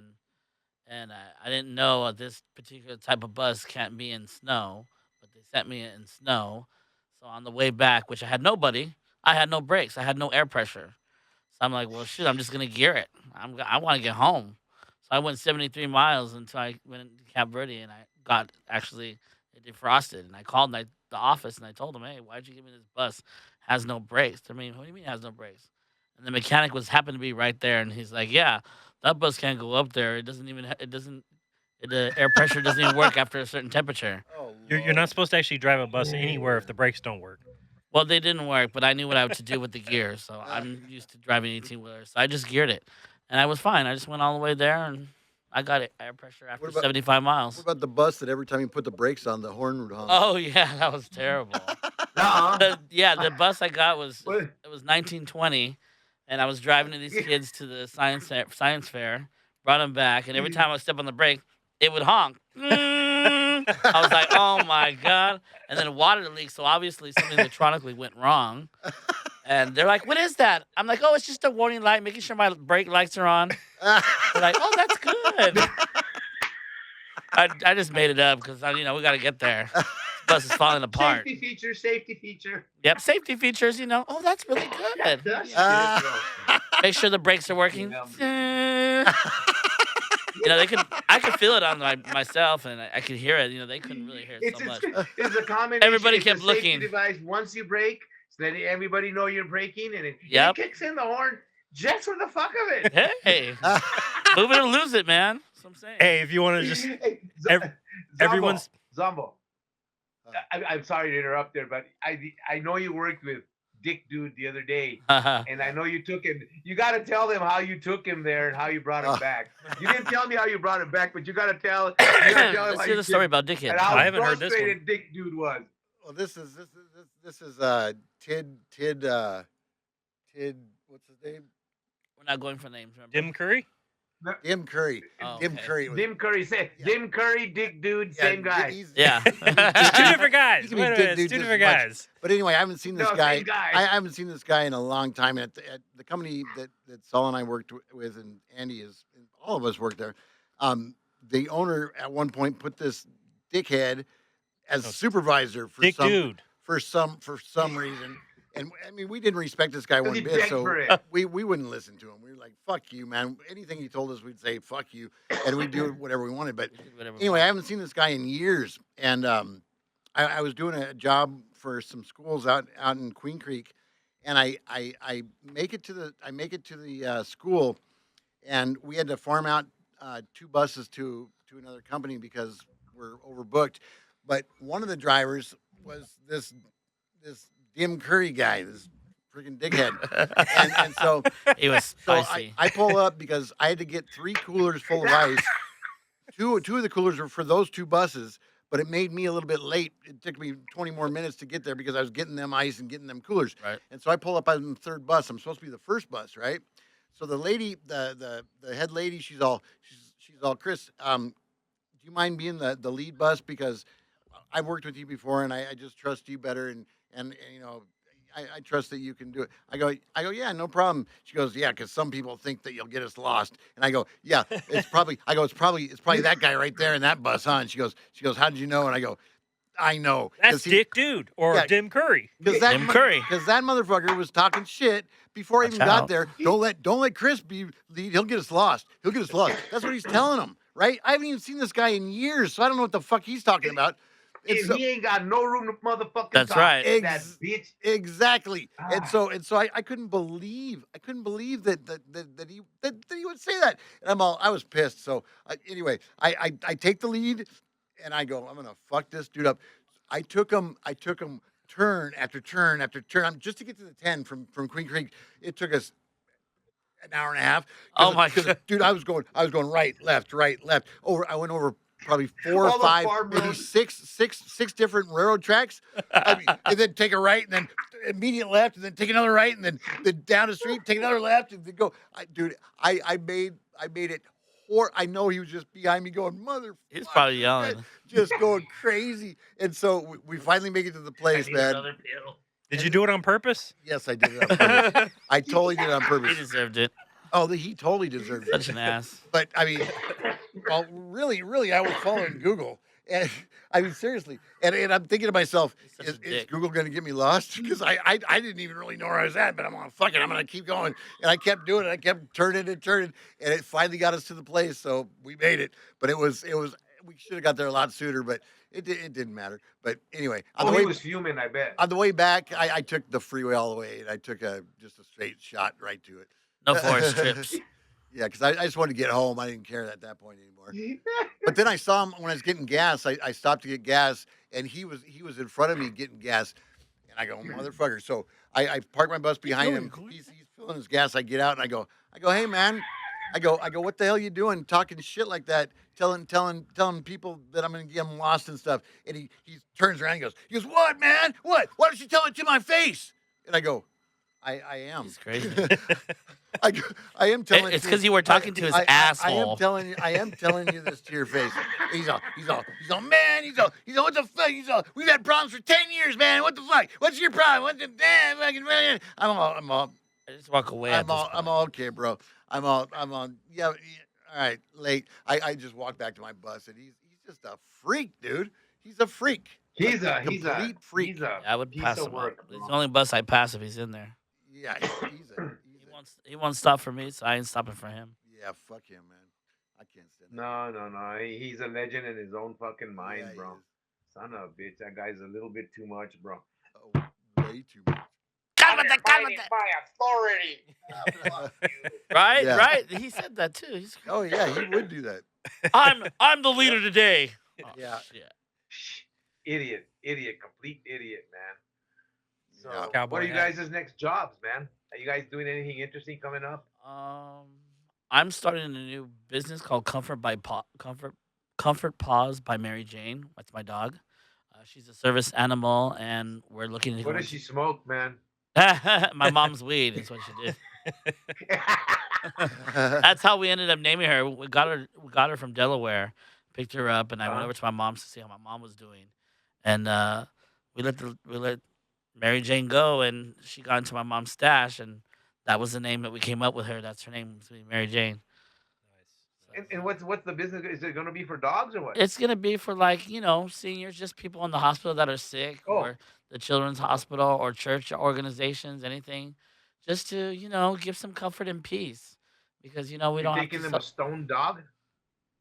and I didn't know this particular type of bus can't be in snow, but they sent me in snow. So on the way back, which I had nobody, I had no brakes, I had no air pressure. So I'm like, well, shit, I'm just gonna gear it. I want to get home. So I went 73 miles until I went into Cape Verde, and I got actually it defrosted. And I called the office and I told them, hey, why'd you give me this bus? Has no brakes. I mean, what do you mean it has no brakes? And the mechanic happened to be right there, and he's like, yeah, that bus can't go up there. It doesn't even the air pressure doesn't even work after a certain temperature. Oh, You're Lord. not supposed to actually drive a bus anywhere if the brakes don't work. Well, they didn't work, but I knew what I had to do with the gear, so I'm used to driving 18 wheelers. So I just geared it, and I was fine. I just went all the way there, and I got it air pressure after What about- 75 What miles. about the bus that every time you put the brakes on, the horn would honk? Oh yeah, that was terrible. Uh-uh. The bus I got was What? it was 1920, and I was driving to these kids to the science fair, brought them back, and every time I step on the brake, it would honk. I was like, oh my god! And then water leaked, so obviously something electronically went wrong. And they're like, what is that? I'm like, oh, it's just a warning light, making sure my brake lights are on. They're like, oh, that's good. I just made it up because we got to get there. This bus is falling apart. Safety feature. Yep, safety features. Oh, that's really good. That's Ah. good, bro. Make sure the brakes are working. Yeah. they could. I could feel it on myself, and I could hear it. They couldn't really hear it so It's much. it's a combination. Everybody It's a kept safety looking. device. Once you brake, so that everybody know you're braking, and it Yep. kicks in the horn just for the fuck of it. Hey, move it or lose it, man. That's what I'm saying. Hey, if you want to just Hey, ev- everyone's Zombo. I'm sorry to interrupt there, but I know you worked with Dick Dude the other day, and I know you took him. You got to tell them how you took him there and how you brought him back. You didn't tell me how you brought him back, but you got to tell. You got to tell him Let's how hear you the story did, about Dickhead. and how I haven't heard this one. frustrated Dick Dude was. Well, this is Tid. What's his name? We're not going for names. Remember? Dim Curry. Dim Curry. Oh, Dim okay. Curry. Dim Curry said, Dim Curry, Dick Dude, same guy. Yeah. It's two different guys. He can be Wait a Dick minute, Dude it's two just different as much. guys. But anyway, I haven't seen this No, guy. same guy. I haven't seen this guy in a long time. And at the company that Saul and I worked with, and Andy is, all of us worked there. The owner at one point put this dickhead as supervisor for Dick some Dude. for some reason. And I mean, we didn't respect this guy 'Cause one he bit, begged so for it. we wouldn't listen to him. We were like, "Fuck you, man!" Anything he told us, we'd say, "Fuck you," and we'd do whatever we wanted. But anyway, I haven't seen this guy in years, and I was doing a job for some schools out in Queen Creek, and I make it to the school, and we had to farm out 2 buses to another company because we're overbooked. But one of the drivers was this Dim Curry guy, this freaking dickhead, and so He was so spicy. I pull up because I had to get 3 coolers full of ice. Two of the coolers were for those 2 buses, but it made me a little bit late. It took me 20 more minutes to get there because I was getting them ice and getting them coolers. Right. And so I pull up on the 3rd bus. I'm supposed to be the 1st bus, right? So the lady, the head lady, she's all, Chris, do you mind being the lead bus, because I've worked with you before and I just trust you better, and I trust that you can do it. I go, yeah, no problem. She goes, yeah, because some people think that you'll get us lost. And I go, yeah, it's probably that guy right there in that bus, huh? And she goes, how did you know? And I go, I know. That's Dick Dude or Yeah. Dim Curry. Because Dim Curry. that motherfucker was talking shit before I even Watch got out. there. Don't let Chris be lead. He'll get us lost. That's what he's telling him, right? I haven't even seen this guy in years, so I don't know what the fuck he's talking about. And so- he ain't got no room to motherfucking That's talk. right. That bitch. Exactly. And Ah. so I couldn't believe that he would say that. And I was pissed. So anyway, I take the lead and I go, I'm gonna fuck this dude up. I took him turn after turn after turn. Just to get to the 10 from Queen Creek, it took us an hour and a half. Oh my God. Dude, I was going right, left. I went over probably 4 or All the 5, farm maybe roads. six different railroad tracks. And then take a right, and then immediate left, and then take another right, and then down the street, take another left, and then go. I made it. I know he was just behind me going, mother. He's probably yelling. Just going crazy. And so we finally make it to the place, man. Did you do it on purpose? Yes, I did it on purpose. I totally did it on He purpose. deserved it. Oh, he totally deserved it. Such an ass. But I mean, well, really, I was following Google, and I mean, seriously, and I'm thinking to myself, He's such a is dick. Google going to get me lost? Because I didn't even really know where I was at, but I'm going, fuck it, I'm going to keep going, and I kept doing it, I kept turning, and it finally got us to the place, so we made it. But it was we should have got there a lot sooner, but it didn't matter. But anyway, He was fuming, I bet. on the way back, I took the freeway all the way, and I took just a straight shot right to it. No forest trips. Yeah, because I just wanted to get home. I didn't care at that point anymore. But then I saw him when I was getting gas. I stopped to get gas, and he was in front of me getting gas. And I go, motherfucker. So I park my bus behind him. He's filling his gas. I get out and I go, hey man. I go, what the hell you doing talking shit like that? Telling people that I'm gonna get them lost and stuff. And he turns around and he goes, what, man? What? Why don't you tell it to my face? And I go, I am. He's crazy. I am telling. It's because you were talking to his asshole. I am telling you this to your face. He's all, man. He's all, what the fuck? We've had problems for 10 years, man. What the fuck? What's your problem? What the damn fucking? I'm all. I just walk away. I'm all okay, bro. I'm all. Yeah. All right. Late. I just walked back to my bus, and he's just a freak, dude. He's a freak. He's a complete freak. He's a I would piece pass of him work, up. It's bro. the only bus I pass if he's in there. Yeah. He won't stop for me, so I ain't stopping for him. Yeah. Fuck him, man. I can't stand that. No. He's a legend in his own fucking Yeah, mind, he bro. is. Son of a bitch. That guy's a little bit too much, bro. Oh, way too much. I'm Cálmate, abiding cálmate. by authority. Ah, fuck you. Right, Yeah. right. He said that too. He's Oh yeah, he would do that. I'm the leader today. Oh, Yeah. shit. Idiot, complete idiot, man. Yeah. So, what Cowboy are you hat. guys' next jobs, man? Are you guys doing anything interesting coming up? I'm starting a new business called Comfort Paws by Mary Jane. That's my dog. She's a service animal, and we're looking to What go does into she smoke, man? my mom's weed. Is what she did. That's how we ended up naming her. We got her from Delaware, picked her up, and I went Uh-huh. over to my mom's to see how my mom was doing, and we let Mary Jane go, and she got into my mom's stash, and that was the name that we came up with her. That's her name, Mary Jane. Nice. And what's the business? Is it going to be for dogs or what? It's gonna be for like seniors, just people in the hospital that are sick, Oh, or the children's uh-huh. hospital, or church organizations, anything, just to give some comfort and peace, because we You're don't have to. taking them a stone dog?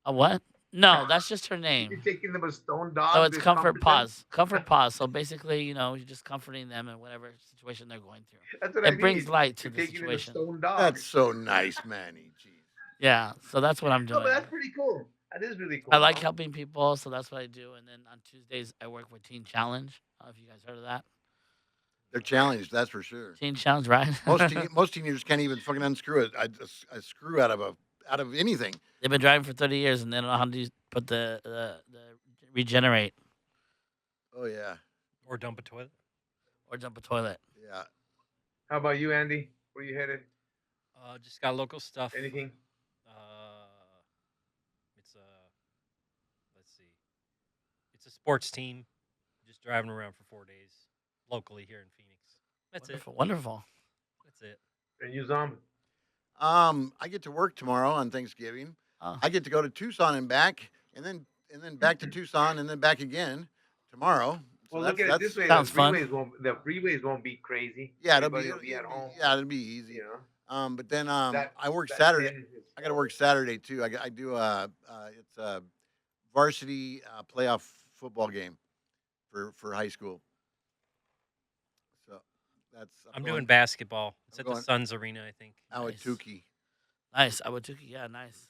A what? No, that's just her name. You're taking them a stone So dog it's to comfort comfort them? pause. Comfort pause. So basically, you're just comforting them in whatever situation they're going through. That's what I It brings mean. light to You're the taking in a situation. stone dog. That's so nice, Manny. Jeez. Yeah. So that's what I'm No, but doing. that's pretty cool. That is really I cool, like bro. helping people, so that's what I do. And then on Tuesdays, I work with Teen Challenge. I don't know if you guys heard of that. They're challenged, that's for sure. Teen Challenge, right? Most teenagers can't even fucking unscrew a screw out of anything. They've been driving for 30 years and they don't know how to put the regenerate Oh yeah, Or dump a toilet. or dump a toilet. yeah. How about you, Andy? Where you headed? Just got local stuff. Anything? It's a let's see. It's a sports team. Just driving around for 4 days locally here in Phoenix. That's Wonderful, wonderful. That's it. And you, Zombie? I get to work tomorrow on Thanksgiving. Oh, I get to go to Tucson and back, and then back to Tucson and then back again tomorrow. So Well, look at it this way: Sounds fun. the freeways won't be crazy. Yeah, Everybody will be at home. yeah, it'll be easy. You know, But then that I work that Saturday. sin is I got to work Saturday too. I do it's a varsity playoff football game for high school. So that's I'm going doing basketball. It's I'm at the going- Suns Arena, I think. Awatuki. Nice. Awatuki, yeah, nice.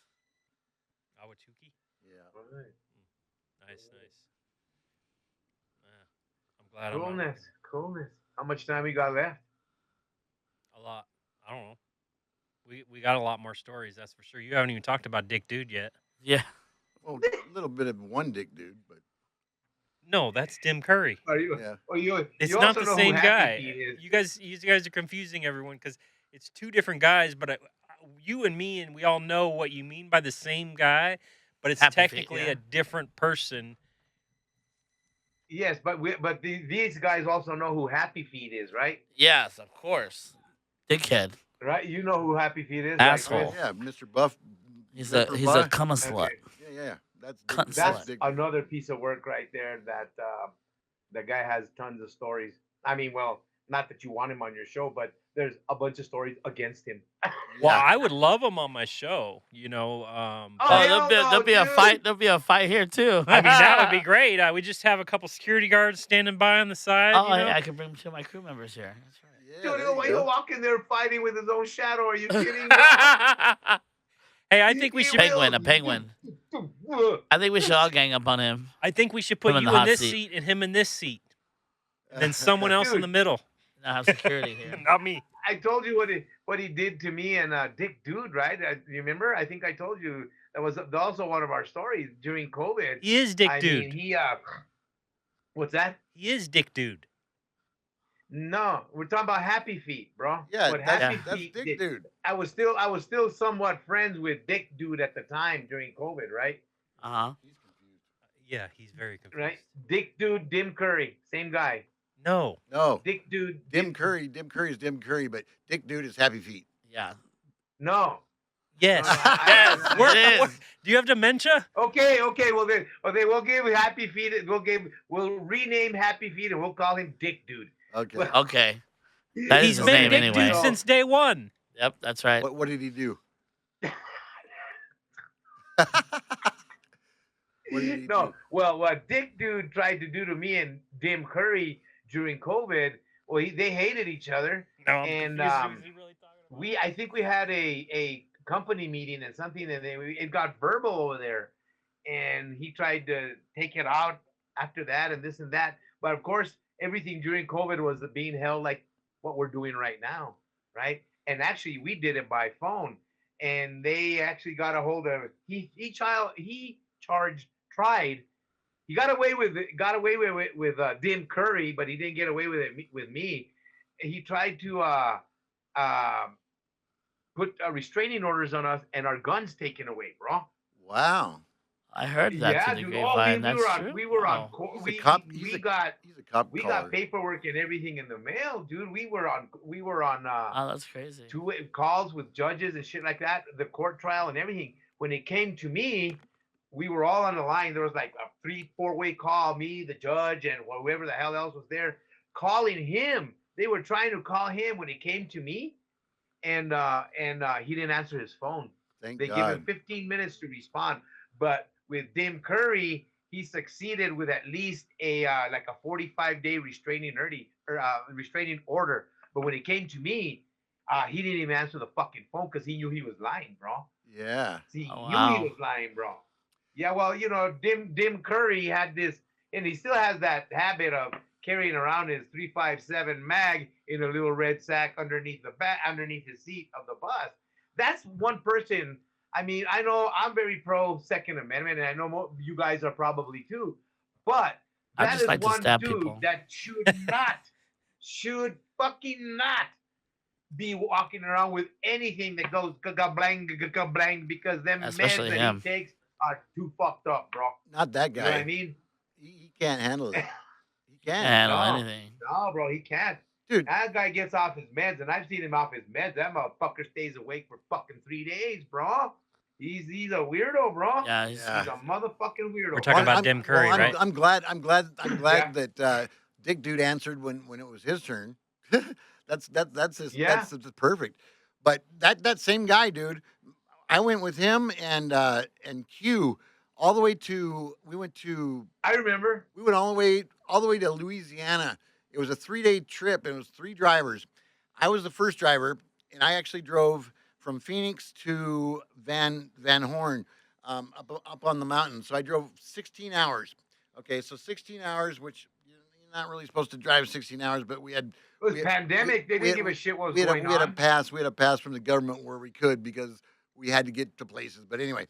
Awatuki. Yeah. All right. Nice. I'm glad I'm not Coolness, working coolness. How much time we got left? a lot. I don't know. We got a lot more stories, that's for sure. You haven't even talked about Dick Dude yet. Yeah. Well, a little bit of one dick dude, but No, that's Tim Curry. Are you? yeah. Oh, you. It's you not also the know who same Happy guy. Feet is. You guys are confusing everyone because it's two different guys. But you and me and we all know what you mean by the same guy, but it's Happy Feet, technically yeah. a different person. Yes, but these guys also know who Happy Feet is, right? Yes, of course. Dickhead. Right? You know who Happy Feet is, Asshole. right, Chris? Yeah, Mr. Buff. He's Ripper a Buff. cum slut. Okay. Yeah. That's Cunt That's slut. Dick. another piece of work right there that the guy has tons of stories. I mean, well, not that you want him on your show, but there's a bunch of stories against him. Well, Yeah. I would love him on my show. Oh, Oh, hell there'll no, be a dude. fight. There'll be a fight here too. I mean, that would be great. We just have a couple security guards standing by on the side. Oh, you know? hey, I can bring two of my crew members here. That's right. Yeah, Dude, there you he'll go. walk in there fighting with his own shadow. Are you kidding? bro? Hey, I think we He should. will. Penguin, a penguin. I think we should all gang up on him. I think we should put Him in you the in hot this seat. seat and him in this seat, and then someone else in Dude. the middle. Now have security here. Not me. I told you what he did to me and Dick Dude, right? You remember? I think I told you that was also one of our stories during COVID. He is Dick I Dude. mean, what's that? He is Dick Dude. No, we're talking about Happy Feet, bro. Yeah, What that's, Happy that's Feet Dick did. dude. I was still somewhat friends with Dick Dude at the time during COVID, right? Uh huh. He's confused. Yeah, he's very confused. Right? Dick Dude, Dim Curry, same guy. No. No, Dick Dude, Dim Curry. Dim Curry is Dim Curry, but Dick Dude is Happy Feet. Yeah. No. Yes. Yes, We're- it is. Do you have dementia? Okay. Well then, we'll give Happy Feet. We'll rename Happy Feet and we'll call him Dick Dude. Okay. Well, Okay. That is He's his been name Dick anyway. Dude since day one. Yep, that's right. What did he do? What did he No, do? well, what Dick Dude tried to do to me and Dim Curry during COVID, well, they hated each other, No, I'm and confused. Who's he really talking about? I think we had a company meeting and something, and it got verbal over there, and he tried to take it out after that and this and that. But of course, everything during COVID was being held like what we're doing right now, right? And actually, we did it by phone, and they actually got a hold of he charged tried he got away with Dim Curry, but he didn't get away with it with me. He tried to uh, put restraining orders on us and our guns taken away, bro. Wow. I heard that through Yeah, the dude. Oh, we grapevine. we That's were on true. we were on Wow. He's a cop. He's a cop we got caller. paperwork and everything in the mail, dude. We were on Oh, that's crazy. two-way calls with judges and shit like that, the court trial and everything. When it came to me, we were all on the line. There was like a 3-4 way call, me, the judge, and whoever the hell else was there, calling him. They were trying to call him when it came to me, and he didn't answer his phone. Thank They give him God. 15 minutes to respond. But with Dim Curry, he succeeded with at least a like a 45-day restraining order. But when it came to me, he didn't even answer the fucking phone because he knew he was lying, bro. Yeah. See, Oh, he knew he wow. was lying, bro. Yeah, well, Dim Curry had this, and he still has that habit of carrying around his 357 mag in a little red sack underneath his seat of the bus. That's one person. I mean, I know I'm very pro Second Amendment, and I know you guys are probably too. But I that just is like to one stab dude people. that should fucking not be walking around with anything that goes blang blang because them meds Especially that he him. takes are too fucked up, bro. Not that You know what I guy. mean? He can't handle it. He Can't can't. handle No, anything. no, bro, he can't. Dude, That guy gets off his meds, and I've seen him off his meds. That motherfucker stays awake for fucking 3 days, bro. He's a weirdo, bro. Yeah, yeah. He's a motherfucking We're weirdo. talking Well, about Dim Curry, I'm right? I'm glad Yeah, that Dick Dude answered when it was his turn. yeah. That's perfect. But that same guy, dude, I went with him and Q all the way to I remember. we went all the way to Louisiana. It was a 3-day trip and it was 3 drivers. I was the first driver and I actually drove from Phoenix to Van Horn, up on the mountain. So I drove 16 hours. Okay, so 16 hours, which you're not really supposed to drive 16 hours, but It was we had, pandemic. They we didn't had, give a shit what was we had a going on. we had a pass from the government where we could because we had to get to places. But anyway,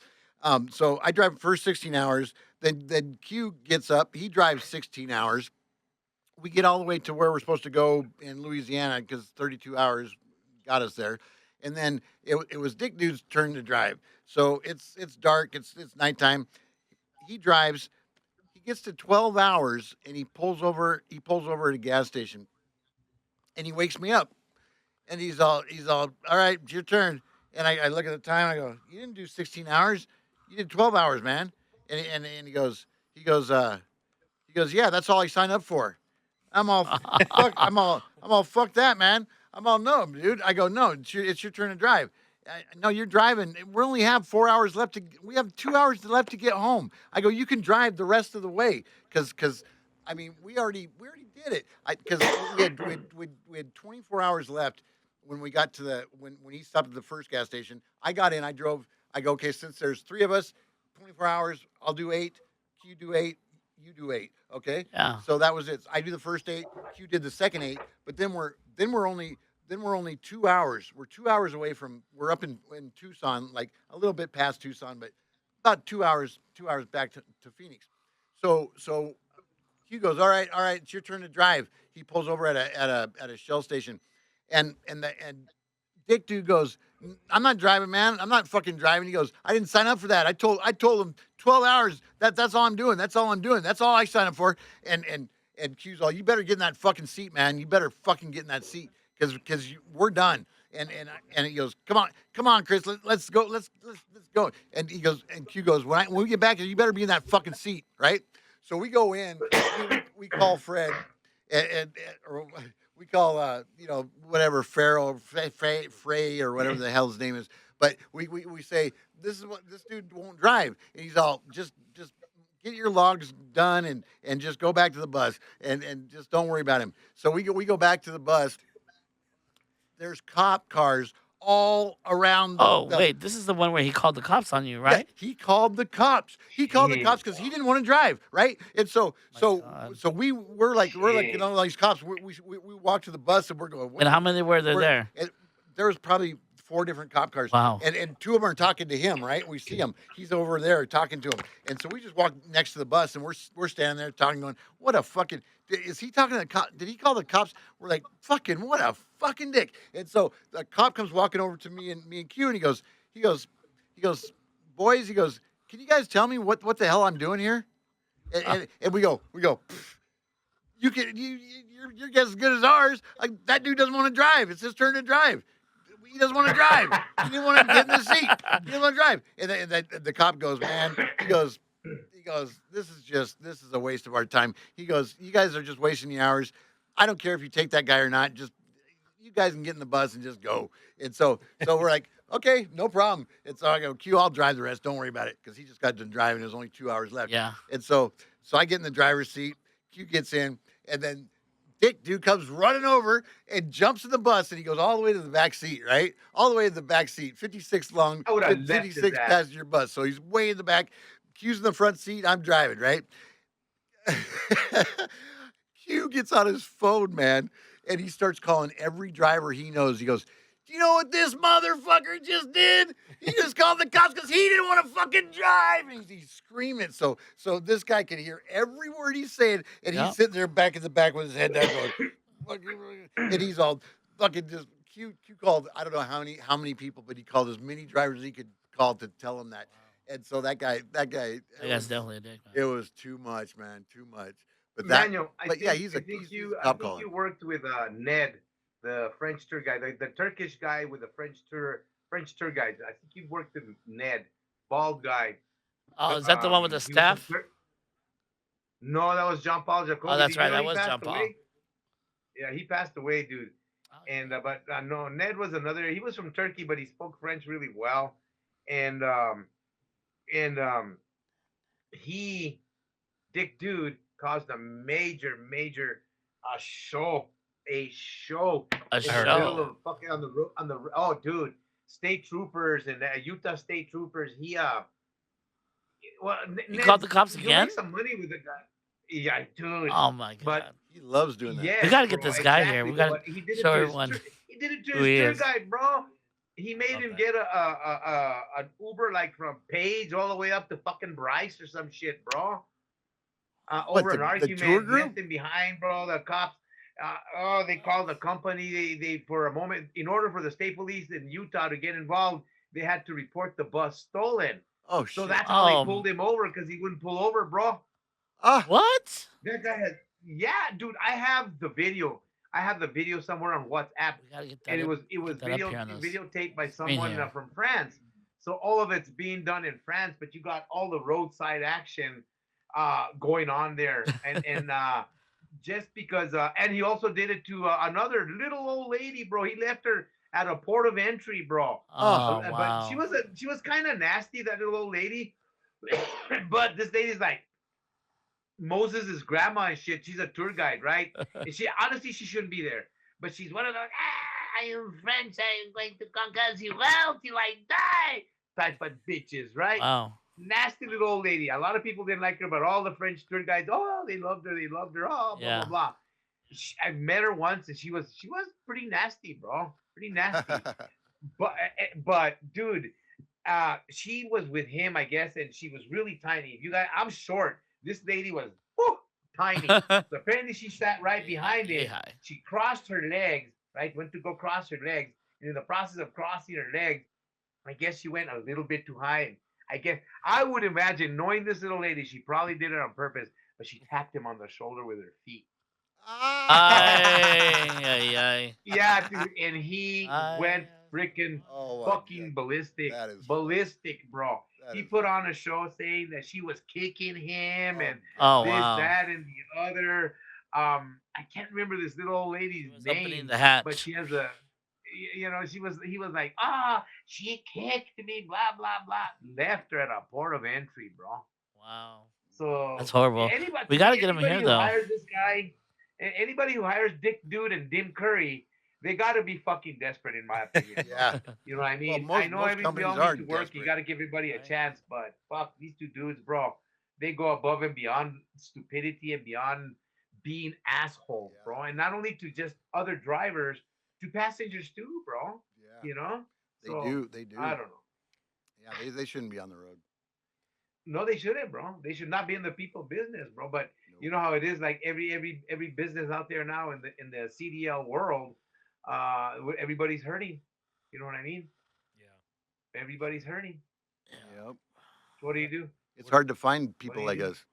so I drive first 16 hours. Then Q gets up. He drives 16 hours. We get all the way to where we're supposed to go in Louisiana because 32 hours got us there. And then it was Dick Dude's turn to drive. So it's dark. It's nighttime. He drives. He gets to 12 hours and he pulls over. He pulls over at a gas station and he wakes me up. And all right, it's your turn. And I look at the time. I go, you didn't do 16 hours. You did 12 hours, man. And he goes, yeah, that's all I signed up for. I'm all fuck. I'm all fuck that, man. I'm all no, dude. I go no. It's your turn to drive. No, you're driving. We only have 4 hours left to. We have 2 hours left to get home. I go. You can drive the rest of the way because I mean we already did it. Because we had 24 hours left when we got to when he stopped at the first gas station. I got in. I drove. I go okay. Since there's 3 of us, 24 hours. I'll do 8. You do 8. You do 8. Okay. Yeah. So that was it. I do the first 8. Q did the second 8. But then we're only 2 hours. We're 2 hours away from. We're up in Tucson, like a little bit past Tucson, but about 2 hours. 2 hours back to Phoenix. So Q goes, all right, it's your turn to drive. He pulls over at a Shell station, and Dick Dude goes, I'm not driving, man. I'm not fucking driving. He goes, I didn't sign up for that. I told him 12 hours. That's all I'm doing. That's all I'm doing. That's all I signed up for. And Q's all, you better get in that fucking seat, man. You better fucking get in that seat because we're done. And he goes, come on, Chris, let's go, let's go. And he goes, and Q goes, when we get back here, you better be in that fucking seat, right? So we go in, we call Fred, or we call whatever Farrell, Frey or whatever the hell his name is. But we say this is what this dude won't drive, and he's all just get your logs done and just go back to the bus and just don't worry about him. So we go back to the bus. There's cop cars all around Oh, the wait, this is the one where he called the cops on you, yeah, right? he called the cops. He called the Shit. cops because he didn't want to drive, right? And so, My so, God. so we're like, Shit. these cops. We walk to the bus and we're going. What And the how many were there we're there? and there was probably four different cop cars, Wow. and two of them are talking to him. Right, we see him. He's over there talking to him, and so we just walk next to the bus, and we're standing there talking, going, "What a fucking is he talking to the cop? Did he call the cops?" We're like, "Fucking what a fucking dick!" And so the cop comes walking over to me and Q, and he goes, "Boys," he goes, "Can you guys tell me what the hell I'm doing here?" And and we go. You can your guess as good as ours. Like that dude doesn't want to drive. It's his turn to drive. He doesn't want to drive. He didn't want to get in the seat. He didn't want to drive. And the cop goes, man. He goes. This is a waste of our time. He goes, you guys are just wasting the hours. I don't care if you take that guy or not. Just you guys can get in the bus and just go. And so we're like, okay, no problem. And so I go, Q, I'll drive the rest. Don't worry about it because he just got done driving. There's only 2 hours left. Yeah. And so I get in the driver's seat. Q gets in, and then Dick dude comes running over and jumps in the bus, and he goes all the way to the back seat, right? All the way to the back seat, 56 long, I would have left his 56 ass. passenger bus. So he's way in the back. Q's in the front seat. I'm driving, right? Q gets on his phone, man, and he starts calling every driver he knows. He goes, "Do you know what this motherfucker just did? He just called the cops because he didn't want to fucking drive." And he's screaming. So this guy can hear every word he's saying, and Yeah. he's sitting there back in the back with his head down going, "Fucking," and he's all fucking just Q called, I don't know how many people, but he called as many drivers as he could call to tell him that. And so that guy, That guy's definitely a dick, it man. was too much, man, too much. But Manuel, yeah, he's a I cop think calling. you worked with Ned, the French tour guide, the Turkish guy with the French tour guide. I think you worked with Ned, bald guy. Oh, is that the one with the He was from staff? No, that was John Paul Jacoby. Oh, that's Did you right. know That he was passed John Paul. away? Yeah, he passed away, dude. Oh, And but no, Ned was another. He was from Turkey, but he spoke French really well, and and he Dick Dude caused a major show, a show a in I the heard about middle show. that. of fucking oh dude, state troopers and Utah state troopers. Well, He called Ned, the cops he'll make again? some money with the guy. Yeah, dude. Oh my But God. He loves doing that. We yes, gotta get bro, this guy here. exactly. We But gotta he did it show to everyone he did it to who his he tour is. guide, bro. He made Love him that. get an Uber like from Page all the way up to fucking Bryce or some shit, bro. What Over an the tour argument, group? left him behind, bro. The cops, they called the company. They for a moment, in order for the state police in Utah to get involved, they had to report the bus stolen. Oh So shit! that's how they Um, pulled him over because he wouldn't pull over, bro. Ah, what? That guy had, yeah, dude. I have the video. I have the video somewhere on WhatsApp, We gotta get and that up, it was get that up here on this videotaped by screen someone here. from France. So all of it's being done in France, but you got all the roadside action going on there, and just because, and he also did it to another little old lady, bro. He left her at a port of entry, bro. ah, Oh But wow. she was kind of nasty, that little old lady. But this lady's like Moses' grandma and shit. She's a tour guide, right? And she honestly she shouldn't be there, but she's one of those. I am French. I am going to conquer the world till I die. Type of bitches, right? Wow. Nasty little old lady. A lot of people didn't like her, but all the French tour guides, oh, they loved her. They loved her. Oh, blah blah Yeah. blah. I met her once, and she was pretty nasty, bro. Pretty nasty. But dude, she was with him, I guess, and she was really tiny. If you guys, I'm short. This lady was whew, tiny. So apparently she sat right behind Yay him. high. She crossed her legs, right? Went to go cross her legs. And in the process of crossing her legs, I guess she went a little bit too high. And I guess I would imagine, knowing this little lady, she probably did it on purpose, but she tapped him on the shoulder with her feet. Ay, ah. ay, ay. Yeah, dude, and he went Ay. freaking Oh my fucking god, ballistic, that is funny. ballistic, bro. That He is put funny. on a show saying that she was kicking him Oh and Oh god. this, wow. that, and the other. I can't remember this little old She lady's was opening name, the but hatch. she has a he was like, she kicked me, blah blah blah, left her at a port of entry, bro. Wow. That's So horrible. anybody, We to got me, to get him anybody here who though. hires this guy, anybody who hires Dick Dude and Dim Curry, they got to be fucking desperate, in my opinion, bro. Yeah. You know what I Well, mean? I most know most we companies all are need to work. You desperate. got to give everybody a Right. chance, but fuck these two dudes, bro. They go above and beyond stupidity and beyond being assholes, Yeah. bro. And not only to just other drivers, to passengers too, bro. Yeah. You know? They So do. They I do. don't know. Yeah. They shouldn't be on the road. No, they shouldn't, bro. They should not be in the people business, bro. But you Nope. know how it is. Like every business out there now in the CDL world, everybody's hurting. You know what I mean? Yeah. Everybody's hurting. Yeah. Yep. So what do Yeah. you do? It's What hard to find What do people you like do? us.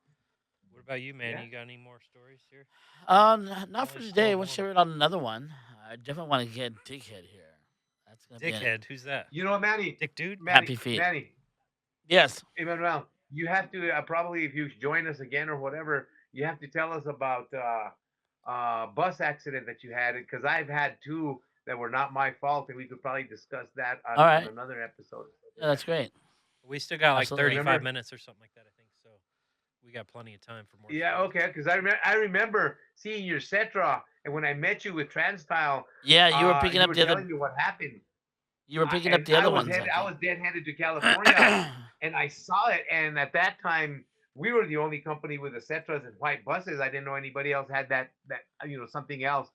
What about you, man? Yeah. You got any more stories here? Not for Only today. 12 We'll more. share it on another one. I definitely want to get Dickhead here. That's gonna be an Dickhead. Who's that? You know, Manny, Dick dude? happy feet. Manny, Yes. Emmanuel, you have to probably if you join us again or whatever, you have to tell us about bus accident that you had because I've had two that were not my fault, and we could probably discuss that All on right. another episode. Yeah, that's great. We still got like Absolutely. 35 Remember? minutes or something like that, I think. So we got plenty of time for more Yeah, stories. okay. Because I remember seeing your Cetra, and when I met you with Transtile, Yeah, you were picking you up were the other. telling me what happened. You were picking up And the other ones, I I think. was dead headed to California, and I saw it. And at that time, we were the only company with the Cetras and white buses. I didn't know anybody else had that something else.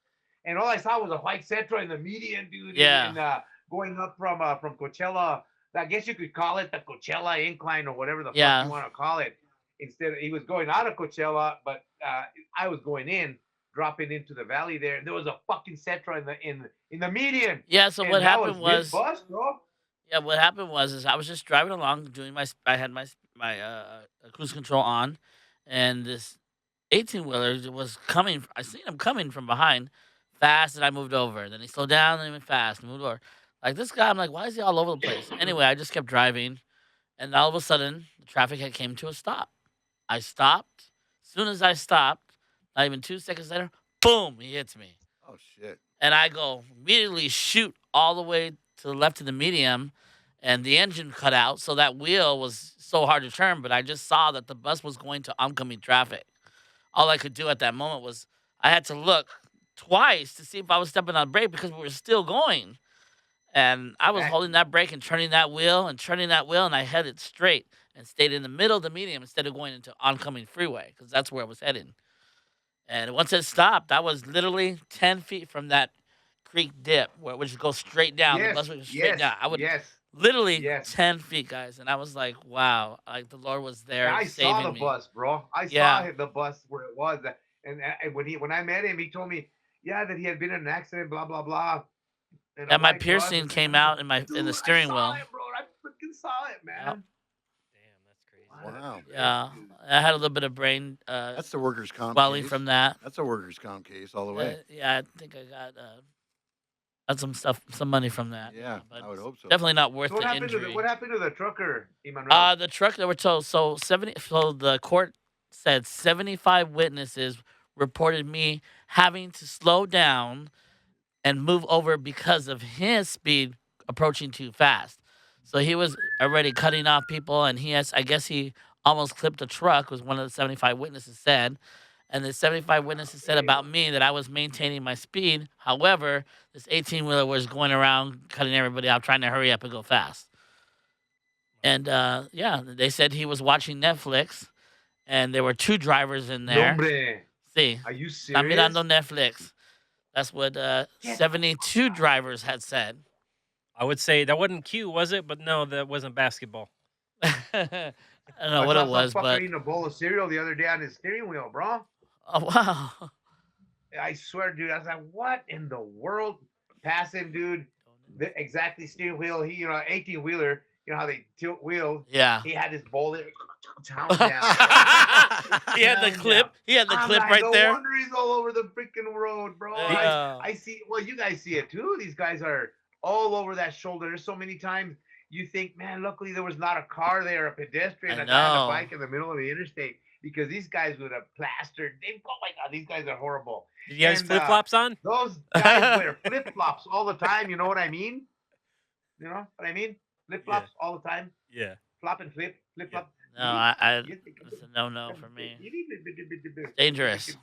And all I saw was a white Cetra in the median, dude, Yeah. going up from Coachella. I guess you could call it the Coachella incline or whatever the fuck you Yeah. want to call it. Instead, he was going out of Coachella, but I was going in, dropping into the valley there. There was a fucking Cetra in the median, Yeah. So what and that was happened this was, bus, bro. yeah, what happened was, is I was just driving along, doing I had my cruise control on, and this 18 wheeler was coming. I seen him coming from behind, fast, and I moved over. Then he slowed down, and he went fast, and moved over. Like this guy, I'm like, why is he all over the place? Anyway, I just kept driving, and all of a sudden, the traffic had came to a stop. I stopped. As soon as I stopped, not even 2 seconds later, boom, he hits me. Oh shit. And I go immediately shoot all the way to the left of the medium, and the engine cut out. So that wheel was so hard to turn, but I just saw that the bus was going to oncoming traffic. All I could do at that moment was I had to look twice to see if I was stepping on brake because we were still going. And I was That holding that brake and turning that wheel and turning that wheel, and I headed straight and stayed in the middle of the medium instead of going into oncoming freeway because that's where I was heading. And once it stopped, I was literally 10 feet from that creek dip, which goes straight down. The yes, bus would go straight yes, down. I would yes, literally yes. 10 feet, guys. And I was like, wow, like the Lord was Yeah, there I saw the saving me. bus, bro. I saw Yeah. the bus where it was, and when I met him, he told me, yeah, that he had been in an accident, blah blah blah. And And I'm my like, bro, I piercing said, man, came out in the dude, I steering saw wheel. it, bro. I freaking saw it, Yep. man. Damn, that's crazy. What a Wow. trip, Yeah. dude. I had a little bit of brain That's the workers' comp swelling case. from that. That's a workers' comp case all the way. Yeah, I think I got some stuff, some money from that. Yeah, But I would hope so. definitely not worth So what the happened to injury. what happened to the trucker, Emmanuel? The truck that were told, so 70, so the court said 75 witnesses reported me having to slow down and move over because of his speed approaching too fast. So he was already cutting off people, and I guess he almost clipped a truck, was one of the 75 witnesses said. And the 75 witnesses said about me that I was maintaining my speed. However, this 18 wheeler was going around cutting everybody off, trying to hurry up and go fast. And yeah, they said he was watching Netflix, and there were two drivers in there. Nombre, See, are you está mirando serious? Netflix. That's what Get the 72 fuck out. drivers had said. I would say that wasn't Q, was it? But no, that wasn't basketball. I don't know I what it saw some was, fucker but eating a bowl of cereal the other day on his steering wheel, bro. oh wow. I swear, dude. I was like, what in the world? Pass him, dude. Exactly steering wheel. He, 18 wheeler. You know how they tilt wheels. Yeah. He had his bowl there, pound down. He had the Pound clip. down. He had the I'm clip like, right no there. wonder he's all over the freaking road, bro. Yeah. I see. Well, you guys see it too. These guys are all over that shoulder. There's so many times you think, man, luckily there was not a car there, a pedestrian, I a guy on a know. bike in the middle of the interstate, because these guys would have plastered. They'd go like these guys are horrible. Did you guys And flip flops on? those guys wear flip flops all the time. You know what I mean? You know what I mean? Flip Yeah, flops all the time. yeah, Flop and flip, flip yeah. flop. No, it's a no for me. It's dangerous.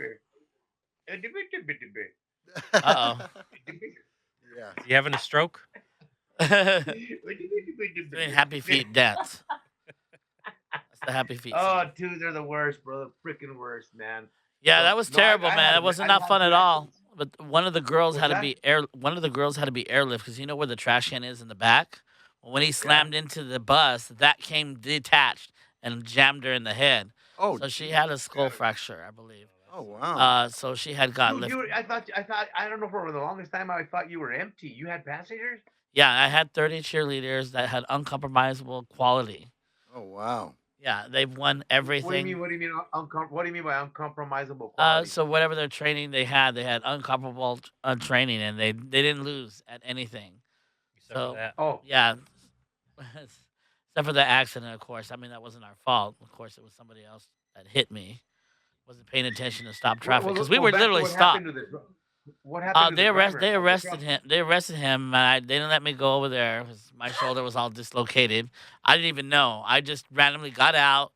Uh Yeah. Is he having a stroke? oh. Doing happy feet dance. That's the happy feet Oh, song. dude, they're the worst, bro. The freaking worst, man. Yeah, So that was no, terrible, I man. had That wasn't I not had fun two at all. accidents. But one of the girls What's had to that? be air. One of the girls had to be airlift because you know where the trash can is in the back. Well, when he Yeah. slammed into the bus, that came detached and jammed her in the head. Oh, So she geez. had a skull fracture, I believe. Oh, wow. So she had got Dude, lifted. I thought, I don't know, for the longest time, I thought you were empty. You had passengers? Yeah, I had 30 cheerleaders that had uncompromisable quality. Oh, wow. Yeah, they've won What do you mean? everything. What do you mean? What do you mean by uncompromisable quality? So whatever their training they had uncomparable training, and they didn't lose at anything. Except for So that. Oh, yeah, except for the accident, of course. I mean, that wasn't our fault. Of course, it was somebody else that hit me. Wasn't paying attention to stop traffic because we were back to literally what happened stopped. to what happened to the driver They of the arrested truck? him. They arrested him. And they didn't let me go over there because my shoulder was all dislocated. I didn't even know. I just randomly got out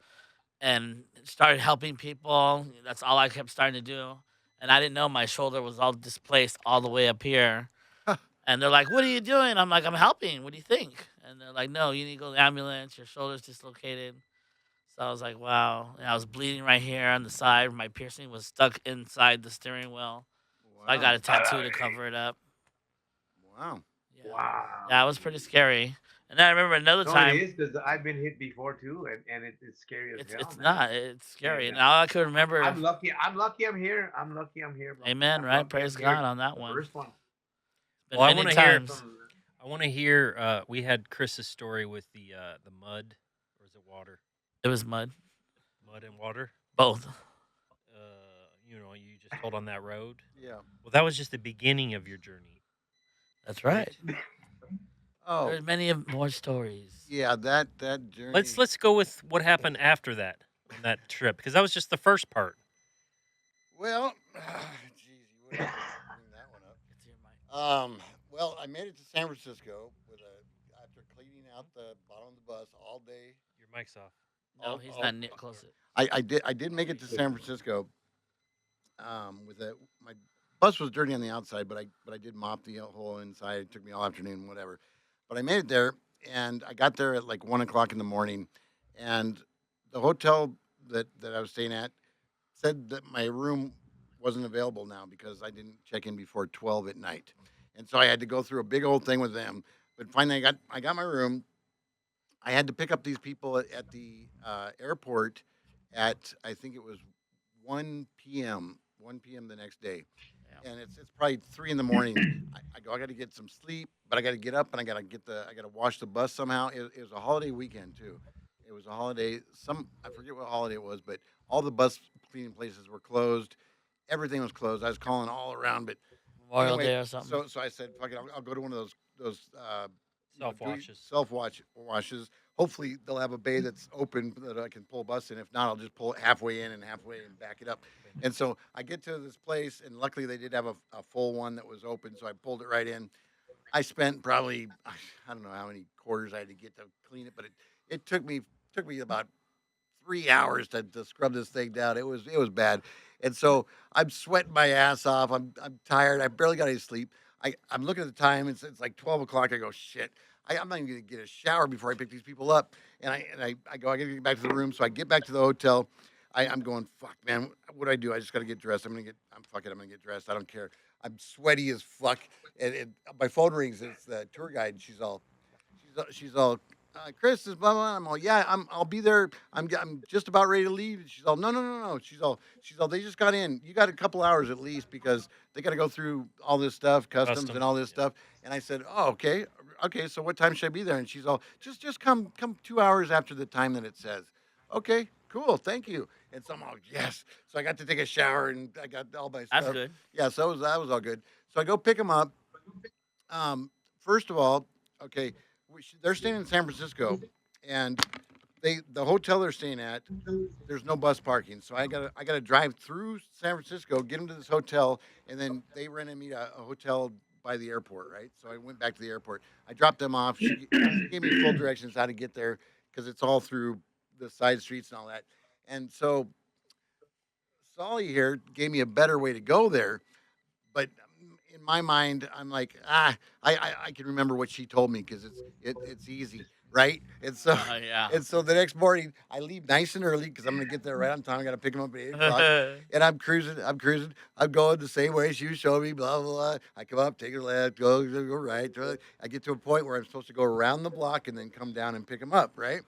and started helping people. That's all I kept starting to do. And I didn't know my shoulder was all displaced all the way up here. And they're like, "What are you doing?" I'm like, "I'm helping. What do you think?" And they're like, "No, you need to go to the ambulance. Your shoulder's dislocated." So I was like, "Wow." And I was bleeding right here on the side. My piercing was stuck inside the steering wheel. So I got Wow. a tattoo to cover it up. Wow. Yeah, Wow. yeah, it was pretty scary. And then I remember another No, it time. is, because I've been hit before too, and it's scary as hell, It's man. not. It's scary. And And all I could remember. I'm lucky. I'm lucky. I'm here. I'm lucky. I'm here, bro. Amen. I'm Right? lucky. Praise I'm God here. on that The one. first one. Been Well, I many want to hear. times. I want to hear. We had Chris's story with the mud, or is it water? It was mud. Mud and water. Both. You just told on that road. Yeah. Well, that was just the beginning of your journey, That's right? right. Oh, There's many more stories. yeah. That journey. Let's go with what happened after that on that trip, because that was just the first part. Well, geez, you would have to bring that one up. It's your mic. Well, I made it to San Francisco after cleaning out the bottom of the bus all day. Your mic's off. No, all- he's all- not near close. I did make it to San Francisco. My bus was dirty on the outside, but I did mop the whole inside. It took me all afternoon, whatever. But I made it there, and I got there at like 1 o'clock in the morning, and the hotel that I was staying at said that my room wasn't available now because I didn't check in before 12 at night, and so I had to go through a big old thing with them. But finally, I got my room. I had to pick up these people at the airport at, I think it was 1 p.m. 1 p.m. the next day, Yeah. and it's probably 3 in the morning. I go, I got to get some sleep, but I got to get up and I got to wash the bus somehow. It was a holiday weekend too. It was a holiday. I forget what holiday it was, but all the bus cleaning places were closed. Everything was closed. I was calling all around, but Memorial anyway, Day or something. so I said, "Fuck it, I'll go to one of those Self washes. self washes. Hopefully, they'll have a bay that's open that I can pull a bus in. If not, I'll just pull it halfway in and halfway and back it up." And so I get to this place, and luckily they did have a full one that was open, so I pulled it right in. I spent probably, I don't know how many quarters I had to get to clean it, but it took me about 3 hours to scrub this thing down. It was bad, and so I'm sweating my ass off. I'm tired. I barely got any sleep. I'm looking at the time. It's like 12 o'clock. I go, shit. I'm not even gonna get a shower before I pick these people up. And I go, I gotta get back to the room. So I get back to the hotel. I'm going, fuck, man. What do I do? I just gotta get dressed. I'm fuck it. I'm gonna get dressed. I don't care. I'm sweaty as fuck. And my phone rings. It's the tour guide. And she's all, Chris is blah blah. I'm all, yeah. I'll be there. I'm just about ready to leave. She's all, no no no no. She's all. They just got in. You got a couple hours at least because they got to go through all this stuff, customs and all this Yeah. stuff. And I said, oh okay, okay. So what time should I be there? And she's all, just come 2 hours after the time that it says. Okay, cool. Thank you. And so I'm all, yes. So I got to take a shower and I got all my That's stuff. good. Yeah. So that was all good. So I go pick them up. First of all, okay, they're staying in San Francisco, and the hotel they're staying at, there's no bus parking, so I gotta drive through San Francisco, get them to this hotel, and then they rented me a hotel by the airport, right? So I went back to the airport. I dropped them off. She gave me full directions how to get there because it's all through the side streets and all that. And so Solly here gave me a better way to go there, but in my mind, I'm like, I can remember what she told me because it's easy, right? And so Yeah. and so the next morning, I leave nice and early because I'm gonna get there right on time. I got to pick him up at 8 o'clock, and I'm going the same way she was showing me. Blah blah blah. I come up, take a left, go right. I get to a point where I'm supposed to go around the block and then come down and pick him up, right?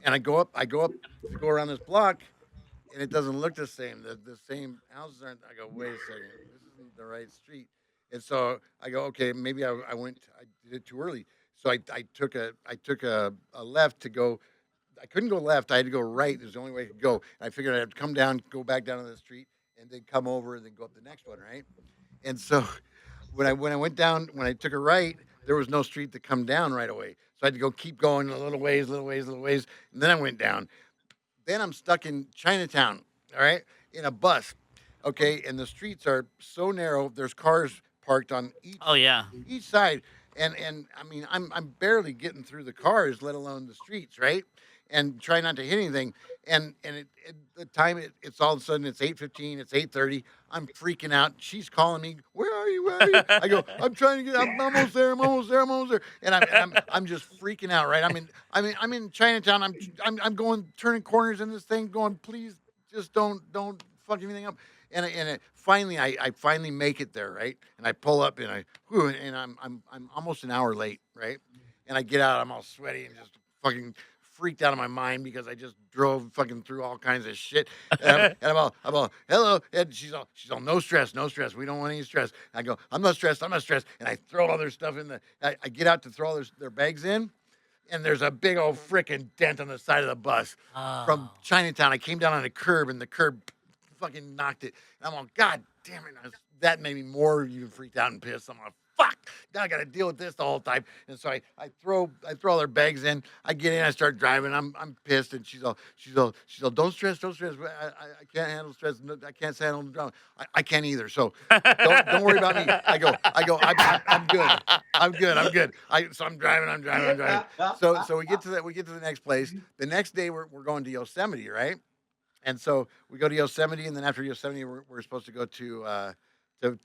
And I go up to go around this block, and it doesn't look the same. The same houses aren't. I go, wait a second, this isn't the right street. And so I go, okay, maybe I did it too early. So I took a left to go. I couldn't go left. I had to go right. There's the only way I could go. And I figured I'd have to come down, go back down to the street, and then come over and then go up the next one, right? And so when I went down, when I took a right, there was no street to come down right away. So I had to go keep going a little ways, little ways, little ways, and then I went down. Then I'm stuck in Chinatown, all right, in a bus, okay, and the streets are so narrow. There's cars parked on Oh yeah. each side, and I mean, I'm barely getting through the cars, let alone the streets, right? And try not to hit anything. And the time it's all of a sudden it's 8:15, it's 8:30. I'm freaking out. She's calling me. Where are you? Where are you? I go. I'm trying to get. I'm almost there. I'm almost there. I'm almost there. And I'm just freaking out. Right. I'm in Chinatown. I'm going turning corners in this thing. Going, please, just don't fuck anything up. Finally, I finally make it there, right? And I pull up and I'm almost an hour late, right? And I get out, I'm all sweaty and just fucking freaked out of my mind because I just drove fucking through all kinds of shit. And I'm all, hello. And she's all, no stress, no stress. We don't want any stress. And I go, I'm not stressed, I'm not stressed. And I throw all their stuff in I get out to throw all their bags in, and there's a big old freaking dent on the side of the bus from Oh. Chinatown. I came down on a curb, and the curb fucking knocked it. And I'm all, God damn it. That made me more even freaked out and pissed. I'm like, fuck, now I got to deal with this the whole time. And so I throw all their bags in. I get in, I start driving. I'm pissed, and she's all, don't stress, don't stress. I can't handle stress. No, I can't handle the drama. I can't either. So don't worry about me. I'm good. I'm good. So I'm driving. So we get to the next place. The next day we're going to Yosemite, right? And so we go to Yosemite, and then after Yosemite, we're supposed to go to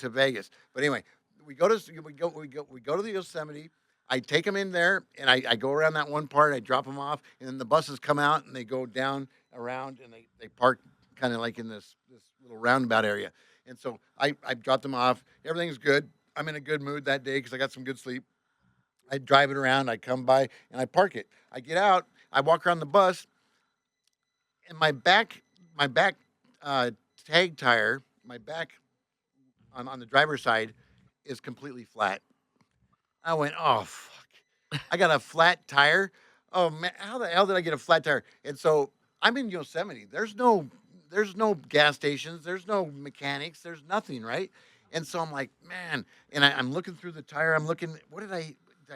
Vegas. But anyway, we go to the Yosemite. I take them in there, and I go around that one part. I drop them off, and then the buses come out, and they go down around, and they park kind of like in this little roundabout area. And so I drop them off. Everything's good. I'm in a good mood that day because I got some good sleep. I drive it around. I come by, and I park it. I get out. I walk around the bus, and my back uh, tag tire, my back on the driver's side is completely flat. I went, oh fuck, I got a flat tire. Oh man, how the hell did I get a flat tire? And so I'm in Yosemite. There's no gas stations. There's no mechanics. There's nothing, right? And so I'm like, man, and I'm looking through the tire. I'm looking. What did I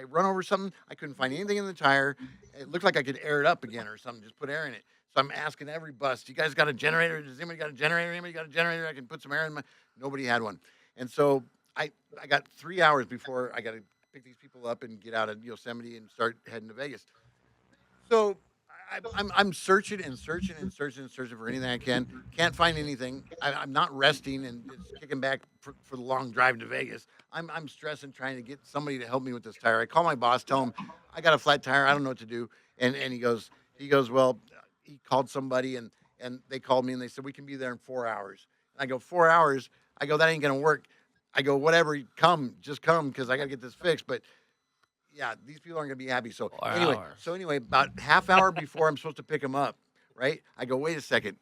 run over something? I couldn't find anything in the tire. It looked like I could air it up again or something. Just put air in it. So I'm asking every bus, "You guys got a generator? Does anybody got a generator? Anybody got a generator? I can put some air in my." Nobody had one, and so I got 3 hours before I got to pick these people up and get out of Yosemite and start heading to Vegas. So I'm searching and searching and searching and searching for anything I can. Can't find anything. I'm not resting and just kicking back for the long drive to Vegas. I'm stressing trying to get somebody to help me with this tire. I call my boss, tell him I got a flat tire. I don't know what to do. And he goes, well, he called somebody, and they called me, and they said we can be there in 4 hours. And I go, 4 hours. I go, that ain't gonna work. I go, whatever, come, just come because I got to get this fixed. But yeah, these people aren't gonna be happy. So Four anyway, hours. about half hour before I'm supposed to pick them up, right? I go, wait a second.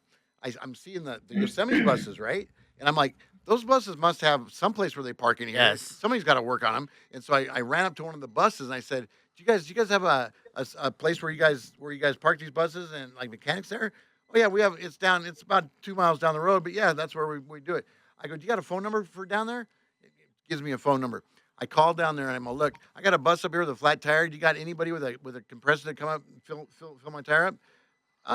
I'm seeing the Yosemite buses, right? And I'm like, those buses must have some place where they park in here. Yes. Somebody's got to work on them. And so I ran up to one of the buses and I said, do you guys have a place where you guys park these buses and like mechanics there? Oh yeah, we have. It's about 2 miles down the road, but yeah, that's where we do it. I go, do you got a phone number for down there? It gives me a phone number. I call down there and I'm like, look, I got a bus up here with a flat tire. Do you got anybody with a compressor to come up and fill my tire up?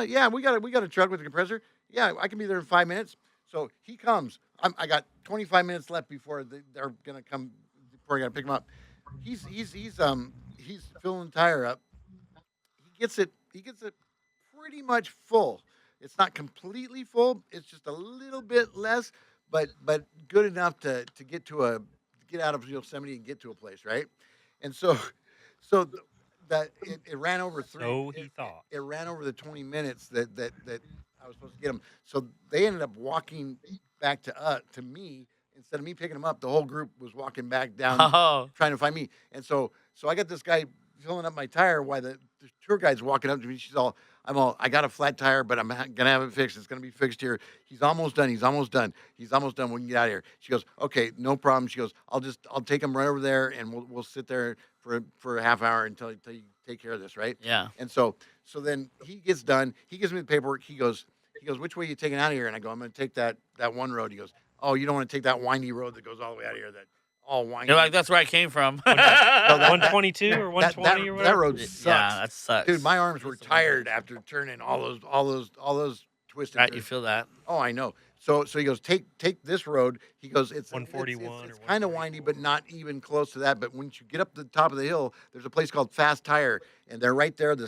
Yeah, we got a truck with a compressor. Yeah, I can be there in 5 minutes. So he comes. I got 25 minutes left before they're gonna come. Before I gotta pick him up. He's filling the tire up. He gets it pretty much full. It's not completely full. It's just a little bit less, but good enough to get out of Yosemite and get to a place, right? And so so that it ran over So he thought. it ran over the 20 minutes that I was supposed to get them. So they ended up walking back to me instead of me picking them up. The whole group was walking back down Oh, trying to find me. And so I got this guy filling up my tire while the tour guide's walking up to me. I got a flat tire, but gonna have it fixed. It's gonna be fixed here. He's almost done. He's almost done. He's almost done. We can get out of here. She goes, okay, no problem. She goes, I'll take him right over there, and we'll sit there for a half hour until you take care of this, right? yeah. And so then he gets done. He gives me the paperwork. He goes, which way are you taking out of here? And I go, I'm gonna take that one road. He goes, oh, you don't want to take that windy road that goes all the way out of here. That all windy. You're like, that's where I came from. No, that- 122 or 120 or that whatever. road sucks. Yeah, that sucks. Dude, my arms were It's the tired worst. after turning all those twisted. Right, you turns. feel that? Oh, I know. So he goes, take this road. He goes, it's 141 It's or kind of windy, but not even close to that. But once you get up the top of the hill, there's a place called Fast Tire, and they're right there. They're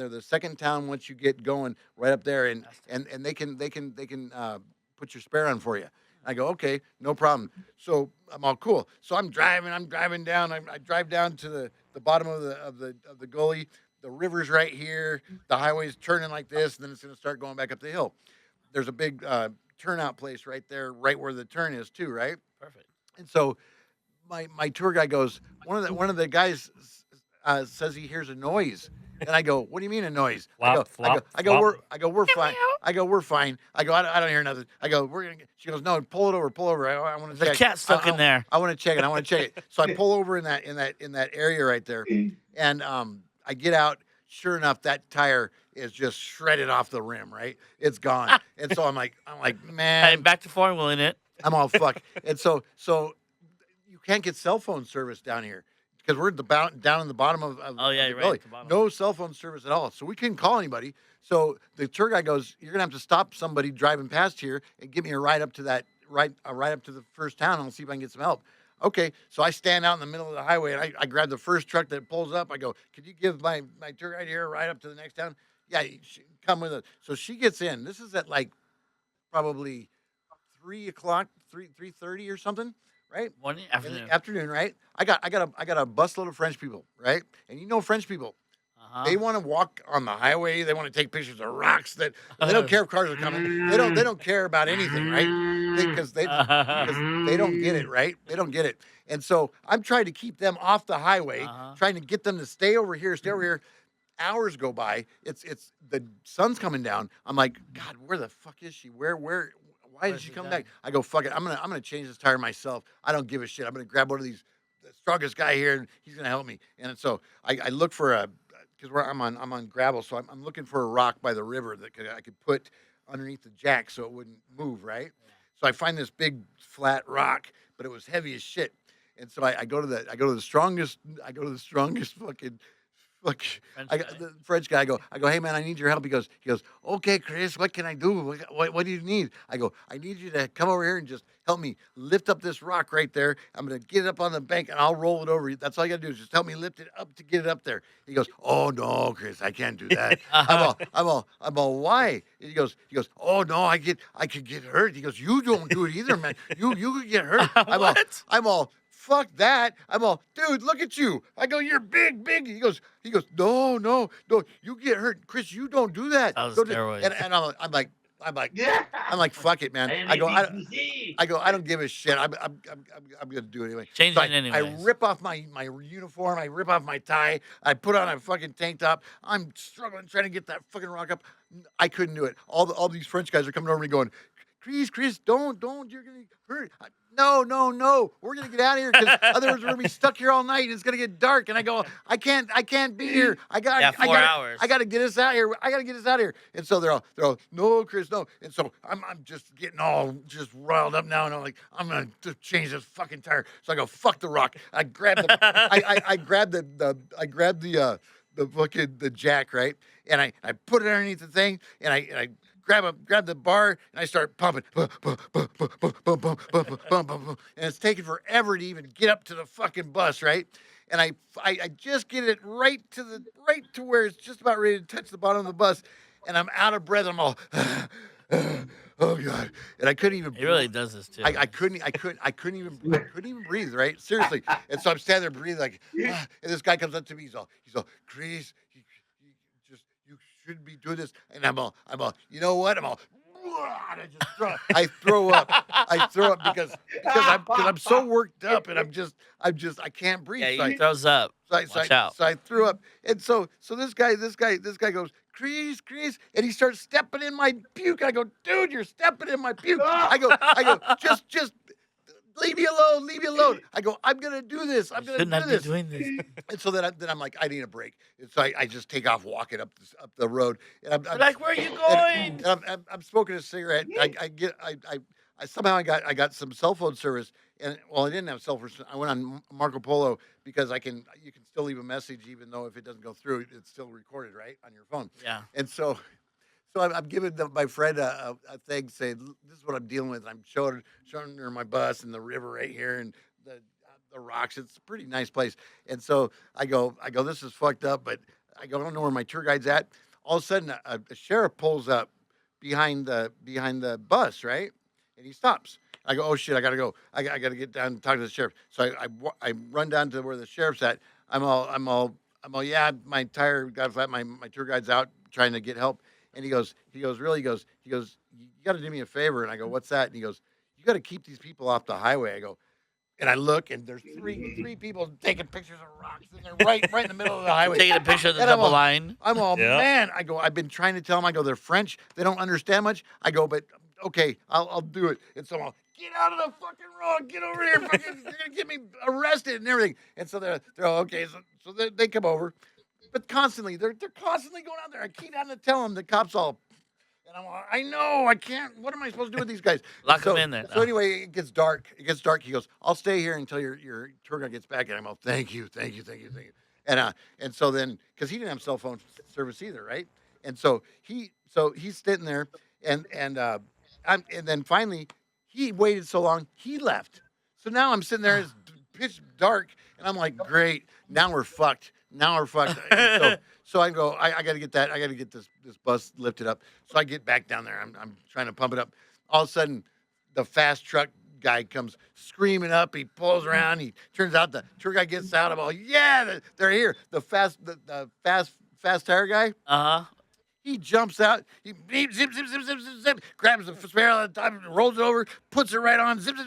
the second town once you get going, right up there, and they can put your spare on for you. I go, okay, no problem. So I'm all cool. So I'm driving down. I drive down to the bottom of the gully. The river's right here. The highway's turning like this, and then it's going to start going back up the hill. There's a big turnout place right there, right where the turn is too, right? Perfect. And so my tour guide goes, one of the guys says he hears a noise. And I go, what do you mean a noise? Flop, flop, flop. We're fine. We're fine. I don't hear nothing. We're gonna. She goes, no, pull it over, pull over. I want to The check. cat's stuck in there. I want to check it. So I pull over in that area right there, and I get out. Sure enough, that tire is just shredded off the rim. Right, it's gone. And so I'm like, Hey, man, back to foreign wheeling it. I'm all fuck. And so you can't get cell phone service down here because we're down in the bottom of Oh, yeah, the you're right, gully. at the bottom. No cell phone service at all. So we couldn't call anybody. So the tour guide goes, "You're gonna have to stop somebody driving past here and give me a ride up to right up to the first town. And I'll see if I can get some help." Okay, so I stand out in the middle of the highway and I grab the first truck that pulls up. I go, "Could you give my tour guide here a ride up to the next town?" Yeah, come with us. So she gets in. This is at like probably 3 o'clock, 3:30 or something, right? Morning, In afternoon. the afternoon, right? I got a busload of French people, right? And French people, Uh-huh. they want to walk on the highway. They want to take pictures of rocks that they don't care if cars are coming. They don't care about anything, right? Because they don't get it, right? They don't get it. And so I'm trying to keep them off the highway, Uh-huh. trying to get them to stay over here, stay over here. Hours go by. It's the sun's coming down. I'm like, God, where the fuck is she? Why Where's did she she come done? back? I go, fuck it. I'm gonna change this tire myself. I don't give a shit. I'm gonna grab one of these, the strongest guy here, and he's gonna help me. And so I look for because I'm on gravel, so I'm looking for a rock by the river that I could put underneath the jack so it wouldn't move, right? So I find this big flat rock, but it was heavy as shit. And so I go to the strongest fucking look, French I guy. got the French guy. I go, hey man, I need your help. He goes, okay, Chris, what can I do? What do you need? I go, I need you to come over here and just help me lift up this rock right there. I'm gonna get it up on the bank and I'll roll it over. That's all you gotta do is just help me lift it up to get it up there. He goes, oh no, Chris, I can't do that. I'm all, why? And he goes, oh no, I could get hurt. He goes, you don't do it either, man. You could get hurt. What? I'm all, fuck that. I'm all, dude, look at you. I go, you're big. He goes, no, you get hurt. Chris, you don't do that. That was Don't do-" steroids. And I'm like, fuck it, man. I don't give a shit. I'm gonna do it anyway. Change So it I anyways. rip off my uniform. I rip off my tie. I put on a fucking tank top. I'm struggling trying to get that fucking rock up. I couldn't do it. All these French guys are coming over me going, Chris, don't, you're gonna hurt. No, we're gonna get out of here because otherwise we're gonna be stuck here all night and it's gonna get dark. And I go, I can't be here. I 4 hours. I gotta get us out here. And so they're all, no, Chris, no. And so I'm just getting all just riled up now, and I'm like, I'm gonna just change this fucking tire. So I go, fuck the rock. I grab the, I grab the the jack, right? And I put it underneath the thing, and I grab the bar, and I start pumping, and it's taking forever to even get up to the fucking bus, right? And I just get it right to where it's just about ready to touch the bottom of the bus, and I'm out of breath. I'm all, oh god, and I couldn't even. He really does this too. I couldn't even breathe, right? Seriously. And so I'm standing there breathing like, and this guy comes up to me. He's all, Chris, you shouldn't be doing this. And I'm all, you know what? I'm all, and I throw up. I throw up because I'm so worked up, and I can't breathe. Yeah, So he throws up. Watch out. so I threw up, and so this guy goes, Chris, and he starts stepping in my puke. I go, dude, you're stepping in my puke. I go, just leave me alone. I go, I'm gonna do this. I'm gonna Should not do be this. doing this. And so then I'm like, I need a break. And so I just take off walking up the road, and You're like, where are you going? and I'm smoking a cigarette. I somehow I got some cell phone service, and well, I didn't have cell phone. I went on Marco Polo because you can still leave a message even though if it doesn't go through, it's still recorded right on your phone. Yeah. And so I'm giving my friend a thing saying this is what I'm dealing with. And I'm showing her my bus and the river right here and the rocks. It's a pretty nice place. And so I go, this is fucked up, but I don't know where my tour guide's at. All of a sudden, a sheriff pulls up behind the bus, right? And he stops. I go, oh shit, I gotta go. I gotta get down and talk to the sheriff. So I run down to where the sheriff's at. I'm all, yeah, my tire got flat. My tour guide's out trying to get help. And he goes, really? He goes, you got to do me a favor. And I go, what's that? And he goes, you got to keep these people off the highway. I go, and I look, and there's three people taking pictures of rocks, and they're right in the middle of the highway. Taking a picture of the And double line. I'm all, Yeah. man. I go, I've been trying to tell them. I go, they're French. They don't understand much. I go, but okay, I'll do it. And so I'm all, get out of the fucking road. Get over here. Fucking, you're going to get me arrested and everything. And so they're all, okay. So they come over. But constantly, they're constantly going out there. I keep having to tell them, the cops all, and I'm like, I know, I can't. What am I supposed to do with these guys? Lock them in there. So anyway, it gets dark. He goes, I'll stay here until your tour guide gets back. And I'm all, thank you. And so then, because he didn't have cell phone service either, right? And so he's sitting there, and then finally, he waited so long, he left. So now I'm sitting there, it's pitch dark, and I'm like, great, now we're fucked. And so I go, I got to get that. I got to get this bus lifted up. So I get back down there. I'm trying to pump it up. All of a sudden, the fast truck guy comes screaming up. He pulls around. He turns out the tour guy gets out. I'm all, yeah, they're here. The fast tire guy. Uh-huh. He jumps out. He zip, grabs the spare at the time, rolls it over, puts it right on, zip,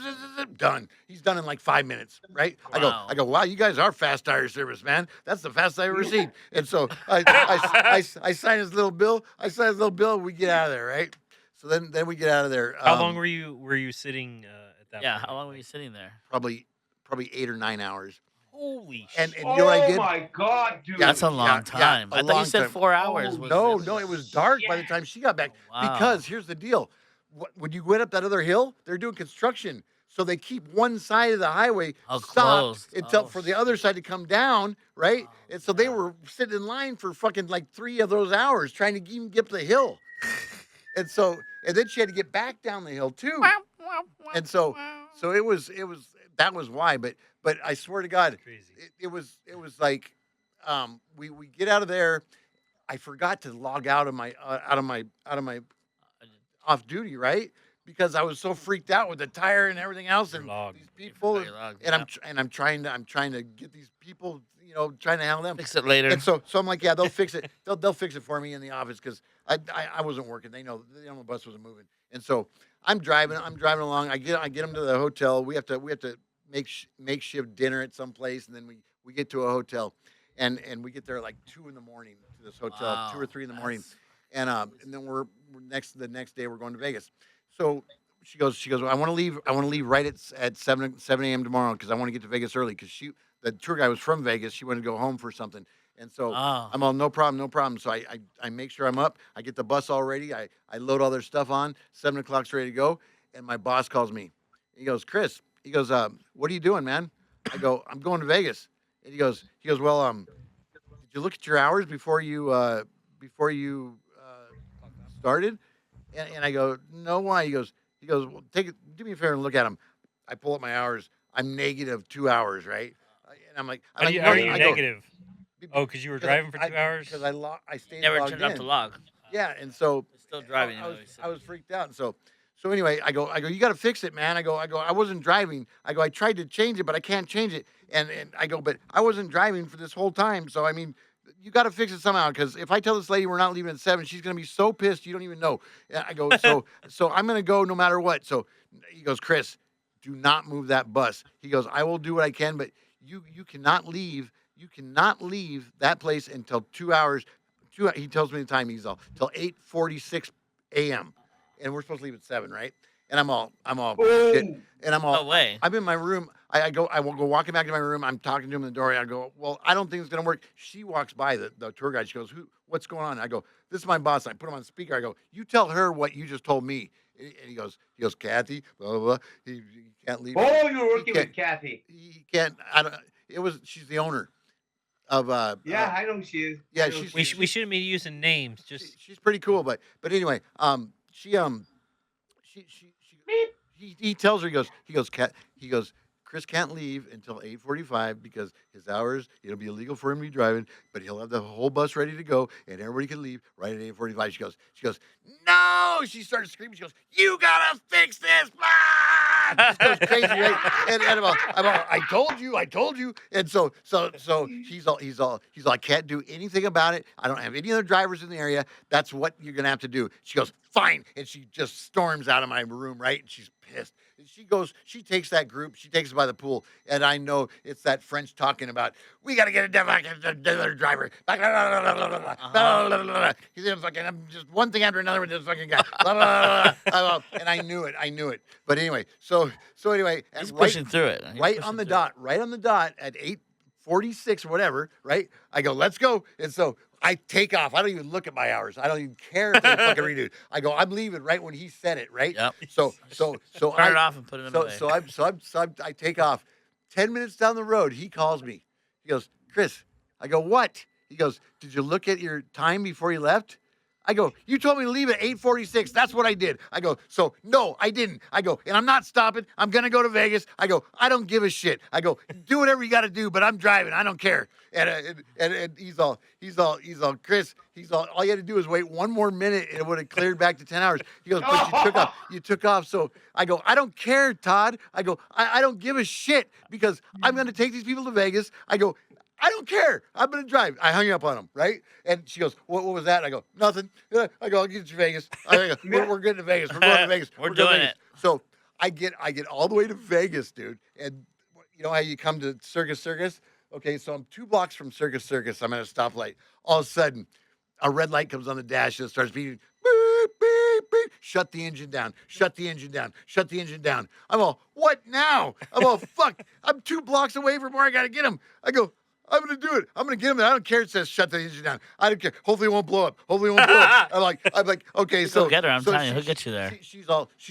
done. He's done in like 5 minutes, right? Wow. I go, wow, you guys are fast tire service, man. That's the fastest I've ever seen. And so I sign his little bill. We get out of there, right? So then we get out of there. How long were you sitting at that Yeah. point? How long were you sitting there? Probably 8 or 9 hours. Holy And shit. you know what I did? Oh my God, dude. Yeah, That's a long time. a I thought long you said time. 4 hours. Oh, No, it was dark by the time she got back. Oh, wow. Because here's the deal: when you went up that other hill, they're doing construction, so they keep one side of the highway stopped closed. until for the other side to come down, right? And so they were sitting in line for fucking like 3 of those hours trying to even get up the hill. and then she had to get back down the hill too. And so it was that was why. But I swear to God, Crazy. it was like we get out of there. I forgot to log out of my off duty, right? Because I was so freaked out with the tire and everything else and Logged. these people Very logged, and yeah. I'm trying to get these people, trying to handle them. Fix it later. And so I'm like, yeah, they'll fix it. They'll fix it for me in the office because I wasn't working. They know the bus wasn't moving. And so I'm driving along. I get them to the hotel. We have to makeshift dinner at some place, and then we get to a hotel, and we get there at like 2 in the morning to this hotel, Wow, 2 or 3 in the morning, that's- and then we're the next day we're going to Vegas. So she goes, I want to leave right at 7 a.m. tomorrow because I want to get to Vegas early because the tour guy was from Vegas. She wanted to go home for something. And so Oh. I'm all, no problem. So I make sure I'm up. I get the bus all ready. I load all their stuff on. 7 o'clock's ready to go. And my boss calls me. He goes, Chris. He goes, what are you doing, man? I go, I'm going to Vegas. And he goes, well, you look at your hours before you started?" And I go, "No, why?" He goes, "Well, do me a favor and look at them." I pull up my hours. I'm negative 2 hours, right? And I'm How do like, you? "No," How are you I go, negative? Oh, because you were because driving for 2 hours. I You stayed never logged turned off the in. log. Yeah, and so It's still driving, even though you I said was freaked out. And so anyway, I go, "You got to fix it, man." I wasn't driving. I tried to change it, but I can't change it. And I go, "But I wasn't driving for this whole time. So I mean, you got to fix it somehow. Because if I tell this lady we're not leaving at 7, she's gonna be so pissed you don't even know." And I go, "So I'm gonna go no matter what." So he goes, "Chris, do not move that bus." He goes, "I will do what I can, but you cannot leave. You cannot leave that place until 2 hours." He tells me the time. He's all till 8:46 a.m. and we're supposed to leave at 7, right? And I'm all shit. Oh, And No way. I'm in my room. I will go walking back to my room. I'm talking to him in the door. I go, "Well, I don't think it's gonna work." She walks by the tour guide. She goes, "What's going on?" I go, "This is my boss." I put him on speaker. I go, "You tell her what you just told me." And he goes, "Kathy, blah blah blah. He can't leave. oh, you were He working can't. with Kathy. He can't. I don't. It was. She's the owner of Yeah, I know who she is. I yeah. know who She's she is. We shouldn't be using names. Just she's pretty cool. But anyway, she Beep. he tells her, he goes, "Chris can't leave until 8:45 because his hours, it'll be illegal for him to be driving, but he'll have the whole bus ready to go and everybody can leave right at 8:45." She goes, "No!" She started screaming. She goes, "You gotta fix this!" She just goes crazy, right? And I told you. And so he's all, "I can't do anything about it. I don't have any other drivers in the area. That's what you're gonna have to do." She goes, "Fine," and she just storms out of my room, right? And she's pissed. And she takes that group, she takes it by the pool, and I know it's that French talking about, "We got to get another driver." He's fucking, I'm just one thing after another with this fucking guy. And I knew it. But anyway, so anyway, He's pushing through it. He's right pushing on the through dot, right on the dot at 8:46 or whatever, right? I go, "Let's go." And so I take off. I don't even look at my hours. I don't even care if they fucking redo it. I go, "I'm leaving," right when he said it, right? Yep. So Turn it off and put it away. I take off. 10 minutes down the road, he calls me. He goes, "Chris." I go, "What?" He goes, "Did you look at your time before you left?" I go, "You told me to leave at 8:46. That's what I did." I go, "So no, I didn't." I go, "And I'm not stopping. I'm gonna go to Vegas." I go, "I don't give a shit." I go, "Do whatever you got to do, but I'm driving. I don't care." And he's all, "Chris," all you had to do is wait one more minute and it would have cleared back to 10 hours. He goes, "But you took off." So I go, "I don't care, Todd." I go, I don't give a shit because I'm going to take these people to Vegas." I go, "I don't care. I'm going to drive." I hung up on him, right? And she goes, what was that? I go, "Nothing." I go, "I'll get you to Vegas." I go, we're getting to Vegas. We're going to Vegas. We're going to doing Vegas." it. So I get all the way to Vegas, dude. And you know how you come to Circus? Okay, so I'm 2 blocks from Circus. I'm at a stoplight. All of a sudden, a red light comes on the dash and it starts beeping. Beep, beep, beep. Shut the engine down. Shut the engine down. Shut the engine down. I'm all, "What now?" I'm all, "Fuck. I'm 2 blocks away from where I got to get him." I go, "I'm going to do it. I'm going to get him there. I don't care." It says shut the engine down. I don't care. Hopefully it won't blow up. I'm like, okay, Just go get her. I'm so telling you, he'll get you there. she's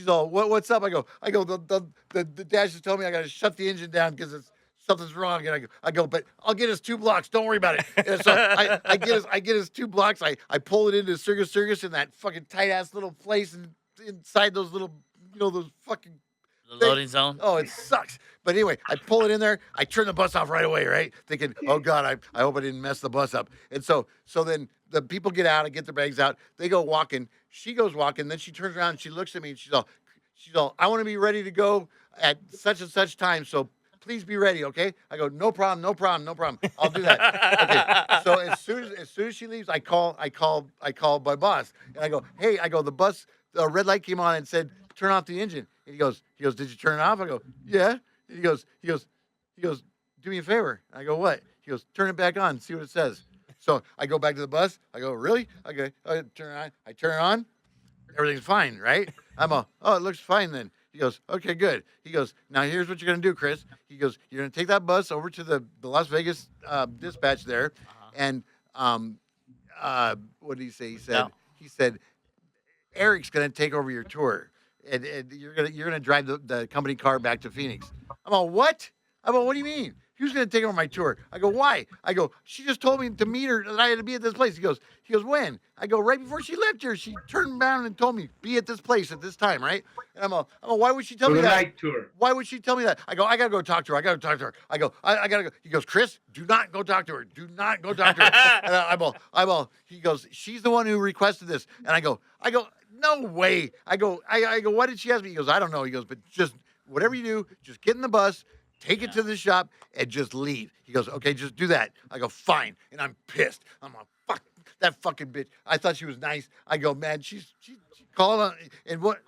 all, what's up?" I go, the dash is telling me I got to shut the engine down because something's wrong. And I go, "But I'll get us 2 blocks. Don't worry about it." And so I get us 2 blocks. I pull it into Circus in that fucking tight ass little place inside those little, those fucking The loading zone. Oh, it sucks. But anyway, I pull it in there. I turn the bus off right away, right? Thinking, "Oh God, I hope I didn't mess the bus up." And so then the people get out and get their bags out. They go walking. She goes walking. Then she turns around and she looks at me and she's all, "I want to be ready to go at such and such time. So please be ready, okay?" I go, "No problem. I'll do that." Okay. So as soon as she leaves, I call my boss and I go, "Hey," the red light came on and said, "Turn off the engine." And he goes, "Did you turn it off?" I go, "Yeah." And he goes, "Do me a favor." I go, "What?" He goes, "Turn it back on, see what it says." So I go back to the bus. I go, "Really?" Okay, I turn it on. I turn it on. Everything's fine, right? I'm all, "Oh, it looks fine then." He goes, "Okay, good." He goes, "Now here's what you're gonna do, Chris." He goes, "You're gonna take that bus over to the Las Vegas dispatch there, and what did he say? No. He said Eric's gonna take over your tour, and you're gonna drive the company car back to Phoenix." I'm all, "What?" I'm all, "What do you mean?" who's going to take her on my tour? I go, why? I go, she just told me to meet her that I had to be at this place. He goes, when? I go, right before she left here, she turned around and told me, be at this place at this time, right? And I'm all, why would she tell For me the that? night tour. Why would she tell me that? I go, I got to go talk to her. I got to talk to her. I go, I got to go. He goes, Chris, do not go talk to her. Do not go talk to her. And I'm all, he goes, she's the one who requested this. And I go, no way. I go, why did she ask me? He goes, I don't know. He goes, but just whatever you do, just get in the bus, take it to the shop, and just leave. He goes, okay, just do that. I go, fine. And I'm pissed. I'm like, fuck that fucking bitch. I thought she was nice. I go, man, she's calling on, and what,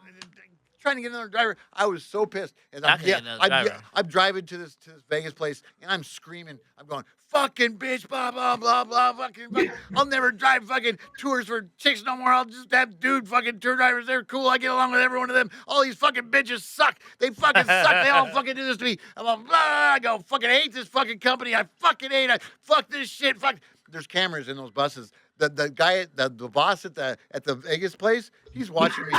trying to get another driver. I was so pissed. And I'm driving to this Vegas place, and I'm screaming. I'm going, fucking bitch, blah, blah, blah, blah, fucking. I'll never drive fucking tours for chicks no more. I'll just have dude fucking tour drivers. They're cool. I get along with every one of them. All these fucking bitches suck. They fucking suck. They all fucking do this to me. I'm like, blah, I go, fucking hate this fucking company. I fucking hate it. Fuck this shit. Fuck. There's cameras in those buses. The guy, the boss at the Vegas place, he's watching me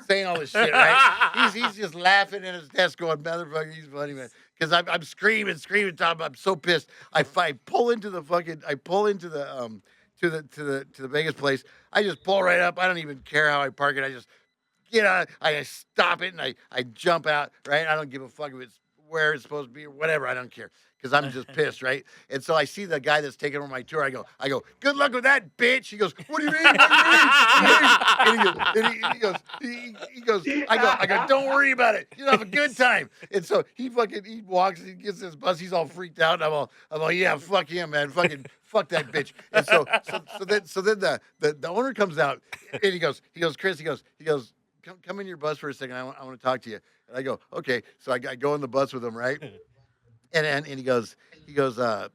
saying all this shit, right? He's just laughing at his desk, going, "Motherfucker, he's funny, man." Because I'm screaming, Tom. I'm so pissed. I pull into the to the Vegas place. I just pull right up. I don't even care how I park it. I just get out. I stop it and I jump out. Right? I don't give a fuck if it's where it's supposed to be or whatever. I don't care. Because I'm just pissed, right? And so I see the guy that's taking over my tour. I go, good luck with that, bitch. He goes, what do you mean? He goes, I go, don't worry about it. You'll have a good time. And so he walks, he gets this bus, he's all freaked out. I'm all, yeah, fuck him, man. Fuck that bitch. And so then the owner comes out and he goes, Chris, he goes, come in your bus for a second. I want to talk to you. And I go, okay. So I go in the bus with him, right? And he goes, yeah,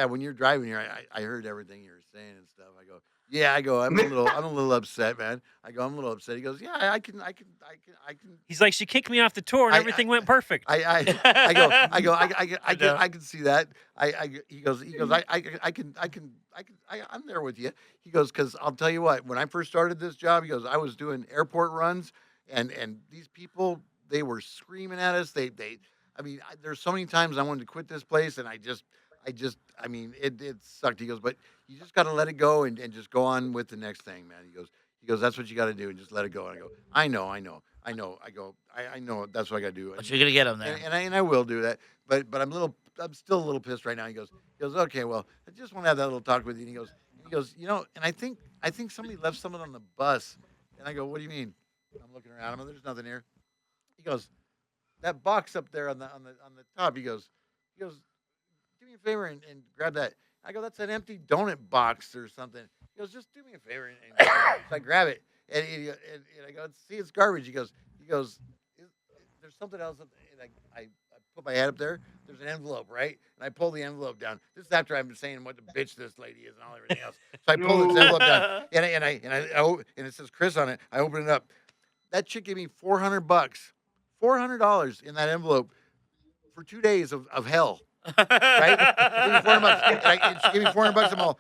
when you're driving here, I heard everything you were saying and stuff. I go, yeah, I'm a little upset, man. I'm a little upset. He goes, yeah, I can. He's like, she kicked me off the tour and everything went perfect. I can see that. He goes, I'm there with you. He goes, because I'll tell you what, when I first started this job, he goes, I was doing airport runs, and these people, they were screaming at us. I mean, there's so many times I wanted to quit this place, and I mean, it sucked. He goes, but you just got to let it go and just go on with the next thing, man. He goes, that's what you got to do, and just let it go. And I go, I know. I go, I know that's what I got to do. But you're gonna get him there, and I will do that. But I'm still a little pissed right now. He goes, okay, well, I just want to have that little talk with you. And he goes, and I think somebody left something on the bus. And I go, what do you mean? I'm looking around. There's nothing here. He goes, that box up there on the top. He goes, do me a favor and grab that. I go, that's an empty donut box or something. He goes, just do me a favor and so I grab it and I go, see, it's garbage. He goes, there's something else. And I put my head up there. There's an envelope, right? And I pull the envelope down. This is after I've been saying what the bitch this lady is and all everything else. So I pull this envelope down and it says Chris on it. I open it up. That chick gave me $400. $400 in that envelope for 2 days of hell, right? Give me $400. And she gave me $400.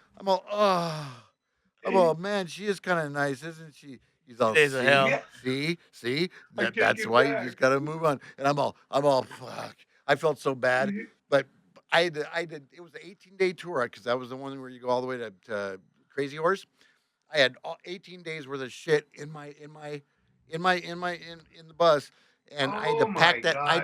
I'm all, man, she is kind of nice, isn't she? He's all, days of hell. See, that's why you just gotta move on. And I'm all, fuck. I felt so bad, but I did. It was an 18-day tour because that was the one where you go all the way to Crazy Horse. I had 18 days worth of shit in the bus. And I had to pack that. I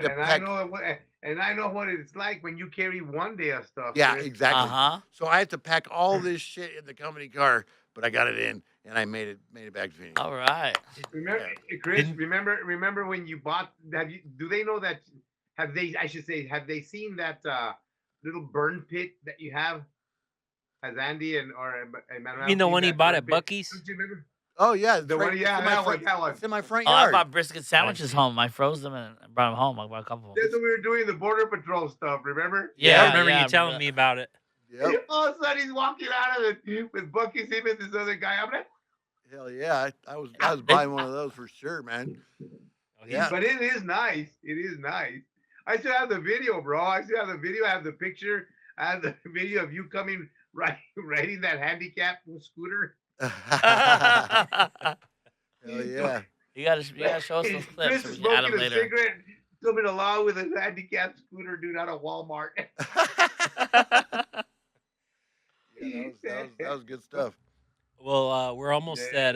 know what it's like when you carry 1 day of stuff. Yeah, Chris. exactly. So I had to pack all this shit in the company car, but I got it in, and I made it back to Phoenix. All right. Remember, Chris? Remember when you bought? Do they know that? Have they seen that little burn pit that you have? Has Andy and Manuel? You mean the one he bought at Buc-ee's? Don't you remember? Oh yeah, The one, yeah, that one. It's in my front Oh, I yard. bought brisket sandwiches home. I froze them and brought them home. I bought a couple of them. That's when we were doing the border patrol stuff. Remember? Yeah, I remember you telling me about it. Yep. All of a sudden he's walking out of it with Buc-ee's, him and this other guy. I'm like, Hell yeah, I was buying one of those for sure, man. Yeah. But it is nice. It is nice. I still have the video, bro. I still have the video. I have the picture. I have the video of you coming riding that handicap scooter. Hell yeah. You gotta show us those clips Chris so is we can add them smoking a later. cigarette, coming along with a handicap scooter, dude, out of Walmart. Yeah, that was good stuff. Well, we're almost Yeah. at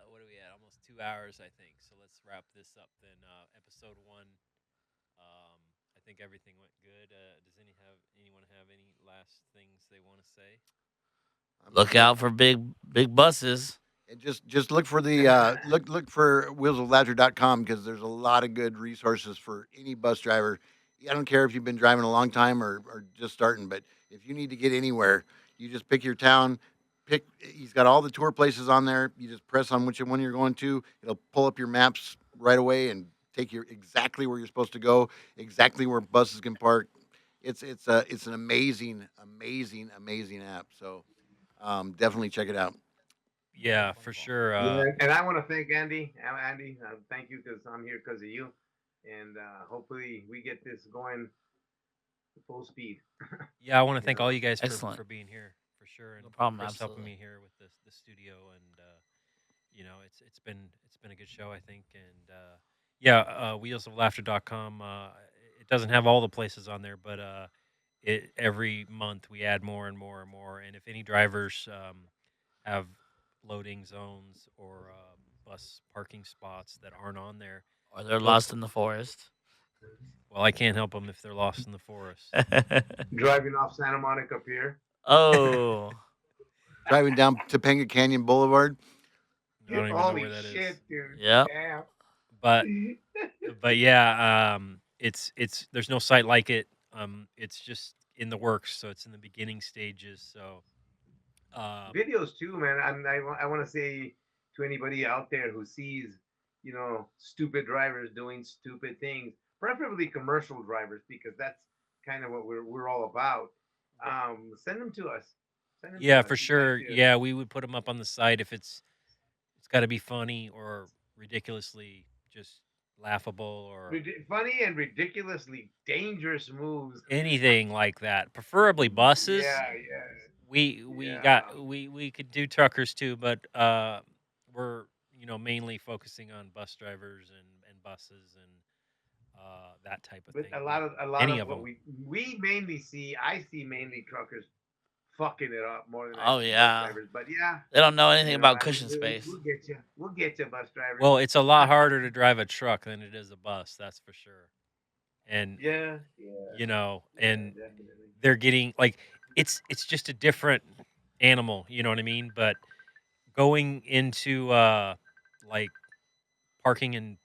what are we at? Almost 2 hours, I think. So let's wrap this up then. Episode one. I think everything went good. Does anyone have any last things they want to say? Look out for big buses. And just look for the look for wheelsoflaughter.com because there's a lot of good resources for any bus driver. I don't care if you've been driving a long time or just starting, but if you need to get anywhere, you just pick your town. He's got all the tour places on there. You just press on which one you're going to. It'll pull up your maps right away and take you exactly where you're supposed to go, exactly where buses can park. It's an amazing app. So definitely check it out. Yeah, for sure. Yeah, and I want to thank Andy. Andy, thank you because I'm here because of you, and hopefully we get this going full speed. Yeah, I want to You thank know, all you guys Excellent. for being here for sure, and No problem. Chris helping Absolutely. me here with the studio, and it's been a good show, I think, and yeah, wheelsoflaughter.com. It doesn't have all the places on there, but it every month we add more and more and more, and if any drivers have loading zones or bus parking spots that aren't on there, Or they're feel lost in the forest. well, I can't help them if they're lost in the forest. driving off Santa Monica Pier. Oh, Driving down Topanga Canyon Boulevard. I don't even know Holy where that is. shit, dude! yep. Damn. But yeah, it's there's no site like it. It's just in the works, so it's in the beginning stages. So Videos too, man. I want to say to anybody out there who sees, stupid drivers doing stupid things, preferably commercial drivers, because that's kind of what we're all about. Send them to us. Send them to yeah, us. for We'd like sure. to. Yeah, we would put them up on the site if it's got to be funny or ridiculously just laughable or Funny and ridiculously dangerous moves. anything like that. Preferably buses. Yeah, yeah, We yeah. got we could do truckers too, but we're mainly focusing on bus drivers and buses and that type of But thing. a But lot of a lot any of of what them. we mainly see, I see mainly truckers fucking it up more than I Oh see bus yeah. drivers. But yeah, They don't know anything about cushion space. we'll get you. We'll get you, bus drivers. Well, it's a lot harder to drive a truck than it is a bus, that's for sure. And Yeah, yeah, yeah, and definitely. they're getting like it's just a different animal, you know what I mean? But going into like parking in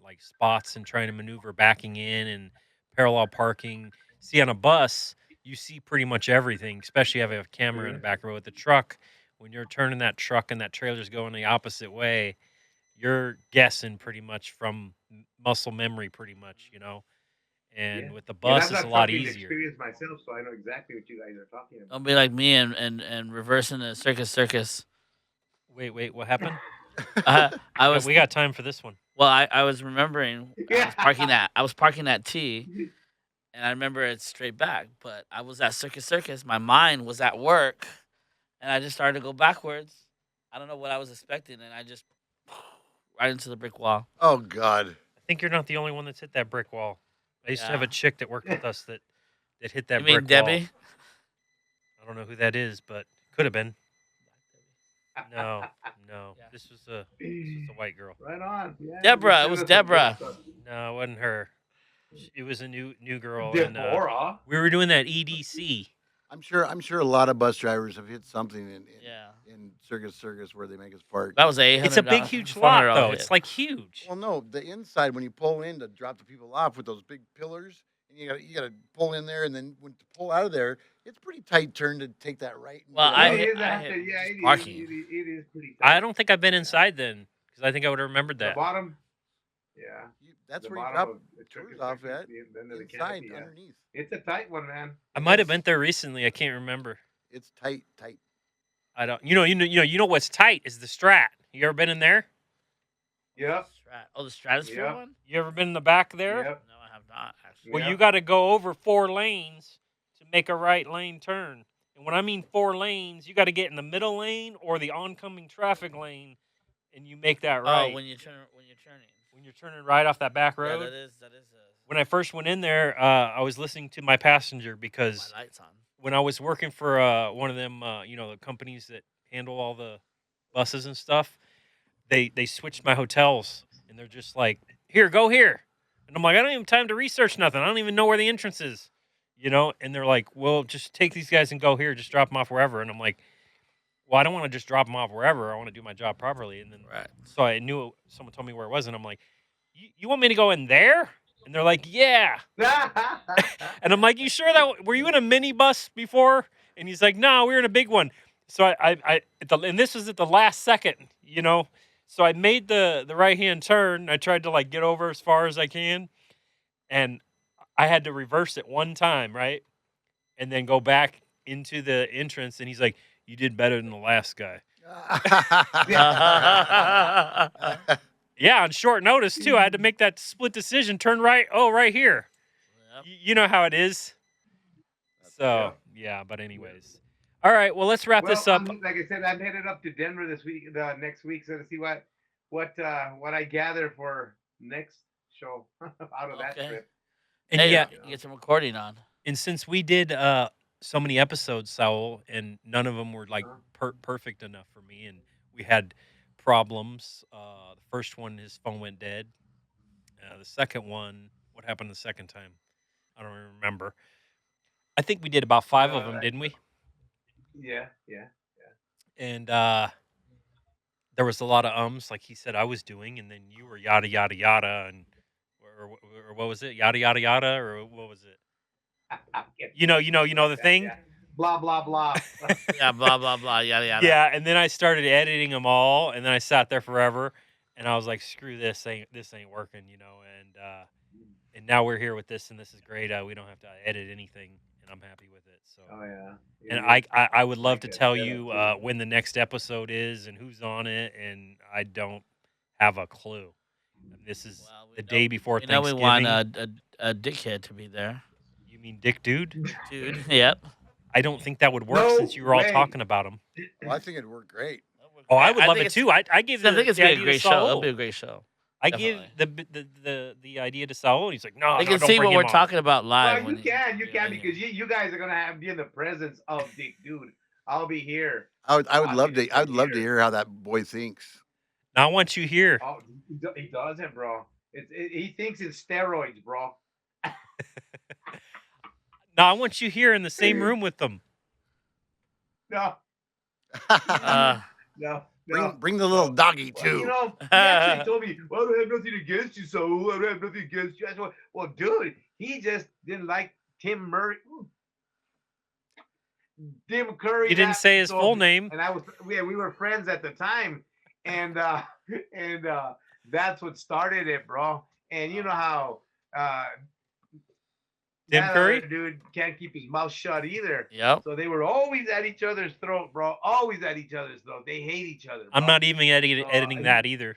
like spots and trying to maneuver backing in and parallel parking. See on a bus, you see pretty much everything, especially if you have a camera in the Sure. back row. With the truck, when you're turning that truck and that trailer's going the opposite way, you're guessing pretty much from muscle memory, pretty much. And Yeah, with the yeah. And bus, I've it's a got lot trucking easier. experience myself, so I know exactly what you guys are talking about. Don't be like me and reversing the circus. Wait, what happened? I Yeah, was we got time for this one. well. I was remembering. Yeah. I was parking at T, and I remember it's straight back. But I was at circus. My mind was at work, and I just started to go backwards. I don't know what I was expecting, and I just right into the brick wall. Oh God. I think you're not the only one that's hit that brick wall. I used to have Yeah. a chick that worked with us that hit You that mean brick wall. Debbie? I don't know who that is, but could have been. No, no. Yeah. This was a white girl. Right on. Yeah. Deborah, just it was send us some good Deborah. stuff. No, it wasn't her. It was a new girl, and Deborah. we were doing that EDC. I'm sure a lot of bus drivers have hit something Yeah. in circus where they make us park. That was a It's a big, huge lot, though. It's like huge. Well, no, the inside when you pull in to drop the people off with those big pillars, and you gotta pull in there, and then when to pull out of there, it's pretty tight turn to take that right. And Well, get I out. It hit- is I after, hit yeah, just it is. parking. It is pretty I tight. don't think I've been inside then, because I think I would have remembered The that. bottom. Yeah. That's The where you bottom drop of the tours circus off section, at. the end of the Inside, canopy, yeah. underneath. It's a tight one, man. I might have been there recently. I can't remember. It's tight. I don't. You know what's tight is the Strat. You ever been in there? Yep. Oh, the Stratosphere Yep. one? You ever been in the back there? Yep. No, I have not actually. Well, you Yep. got to go over 4 lanes to make a right lane turn. And when I mean 4 lanes, you got to get in the middle lane or the oncoming traffic lane, and you make that right. Oh, when you're turning. When you're turning right off that back Yeah, road. that is. When I first went in there, I was listening to my passenger because My lights on. when I was working for one of them, the companies that handle all the buses and stuff, they switched my hotels, and they're just like, "Here, go here," and I'm like, "I don't even have time to research nothing. I don't even know where the entrance is," And they're like, "Well, just take these guys and go here. Just drop them off wherever." And I'm like, "Well, I don't want to just drop them off wherever. I want to do my job properly." And then Right. so I knew someone told me where it was, and I'm like, "You want me to go in there?" And they're like, "Yeah." And I'm like, "You sure that were you in a minibus before?" And he's like, "No, we were in a big one." So and this was at the last second. So I made the right hand turn. I tried to like get over as far as I can, and I had to reverse it one time, right, and then go back into the entrance. And he's like, "You did better than the last guy." Yeah, on short notice too. I had to make that split decision. Turn right. Oh, right here. Yep. You know how it is. So yeah, but anyways, all right. Well, let's wrap this Well, up. like I said, I'm headed up to Denver this week, next week, so to see what I gather for next show out of that Okay. trip. And Hey, yeah, you get some recording on. and since we did so many episodes, Saul, and none of them were like perfect enough for me, and we had problems. The first one, his phone went dead. The second one, what happened the second time? I don't remember. I think we did about 5 of them, didn't we? Yeah, yeah. And there was a lot of ums, like he said I was doing, and then you were yada yada yada, and or what was it? Yada yada yada, or what was it? The thing. Yeah. Blah blah blah. Yeah, blah blah blah, yada yada. Yeah, and then I started editing them all, and then I sat there forever, and I was like, "Screw this! This ain't working." And now we're here with this, and this is great. We don't have to edit anything, and I'm happy with it. So, Oh yeah. and I would love Like to that tell setup, you too. when the next episode is and who's on it, and I don't have a clue. And this is Well, the day before we know we want Thanksgiving. a dickhead to be there. You mean Dick Dude? Dude, yep. I don't think that would work No since you were all way. talking about him. Well, I think it'd work great. Oh, I would love think it too. I gave I think it's the gonna be a idea to great show. It'll Saul. be a great show. I give the idea to Saul, and he's like, "No, They no, can don't see bring what we're him on." talking about live. Well, when you can because you guys are gonna be in the presence of Dick Dude. I'll be here. I would Watching love it to. I from would love to here. hear how that boy thinks. Now I want you here. Oh, he doesn't, bro. He thinks it's steroids, bro. Now I want you here in the same room with them. No, Uh, no, Bring the little doggy Well, too. he actually told me, "Well, I don't have nothing against you, so I don't have nothing against you." I said, "Well, dude, he just didn't like Tim Murray, Tim Curry." You didn't say his full name. and we were friends at the time, and and that's what started it, bro. And you know how Tim that Curry? other dude can't keep his mouth shut either. yep. So they were always at each other's throat, bro. Always at each other's throat. They hate each other. Bro. I'm not even So, editing that either.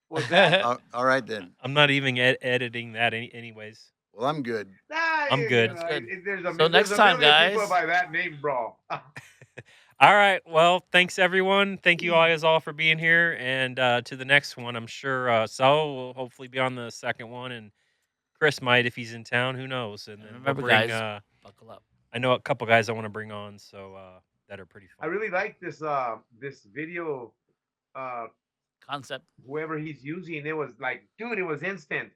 What's that? All right then. I'm not even editing that anyways. Well, I'm good. Nah, I'm good. So next time, million people guys. by that name, bro. All right. Well, thanks everyone. Thank you guys all for being here, and to the next one. I'm sure Saul will hopefully be on the second one, and Chris might if he's in town. Who knows? And then Remember, we'll bring, guys, buckle up. I know a couple guys I want to bring on, so that are pretty I fun. really like this video. Concept. Whoever he's using, it was like, dude, it was instant.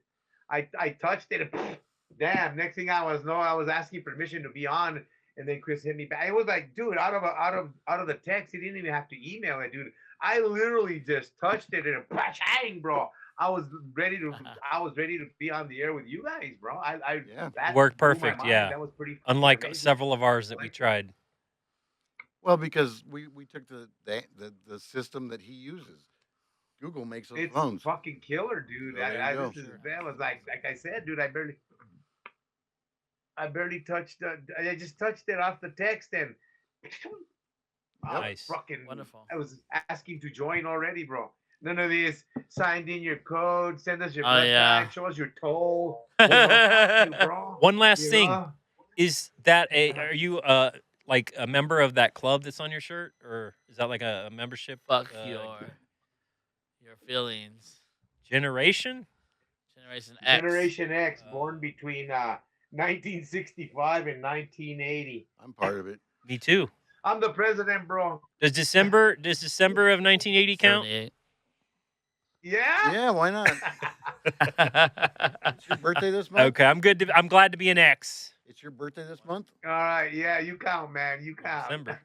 I touched it. And, damn. Next thing I was asking permission to be on, and then Chris hit me back. It was like, dude, out of the text, he didn't even have to email it, dude. I literally just touched it and bang, bro. I was ready to be on the air with you guys, bro. That Worked blew my perfect. mind. Yeah. That was pretty. Unlike amazing. several of ours that we tried. Well, because we took the system that he uses. Google makes those It's phones. fucking killer, dude. So there you go. That was like I said, dude. I barely touched. I just touched it off the text and. Nice. Fucking Wonderful. I was asking to join already, bro. None of this. Signed in your code. Send us your Oh, blood yeah. type. Show us your toll. Fuck you, bro. One last You thing. know? Is that are you like a member of that club that's on your shirt, or is that like a membership? Fuck your feelings. Generation? Generation X. Generation X, born between 1965 and 1980. I'm part of it. Me too. I'm the president, bro. Does December of 1980 count? 78. Yeah? Yeah, why not? It's your birthday this month? Okay, I'm glad to be an ex. It's your birthday this month? All right, yeah, you count, man. You count. December.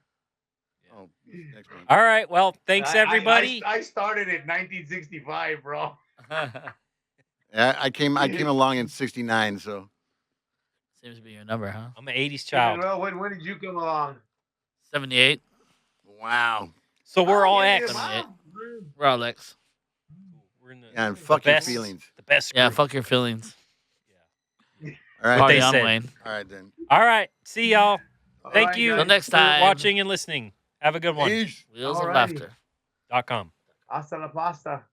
Oh, it's next month. All right. Well, thanks everybody. I started in 1965, bro. Yeah, I came along in '69, so Seems to be your number, huh? I'm an 80s child. Well, when did you come along? 78. wow. So we're all yeah, ex. wow. We're all X. We're in the, Yeah, and the fuck your best, feelings. The best. Yeah, group. fuck your feelings. All right, Party they on, said. Wayne. all right then. All right. See y'all. All Thank right, you Till next for time. watching and listening. Have a good one. Peace. Wheels of Alrighty. Laughter. .com. Hasta la pasta.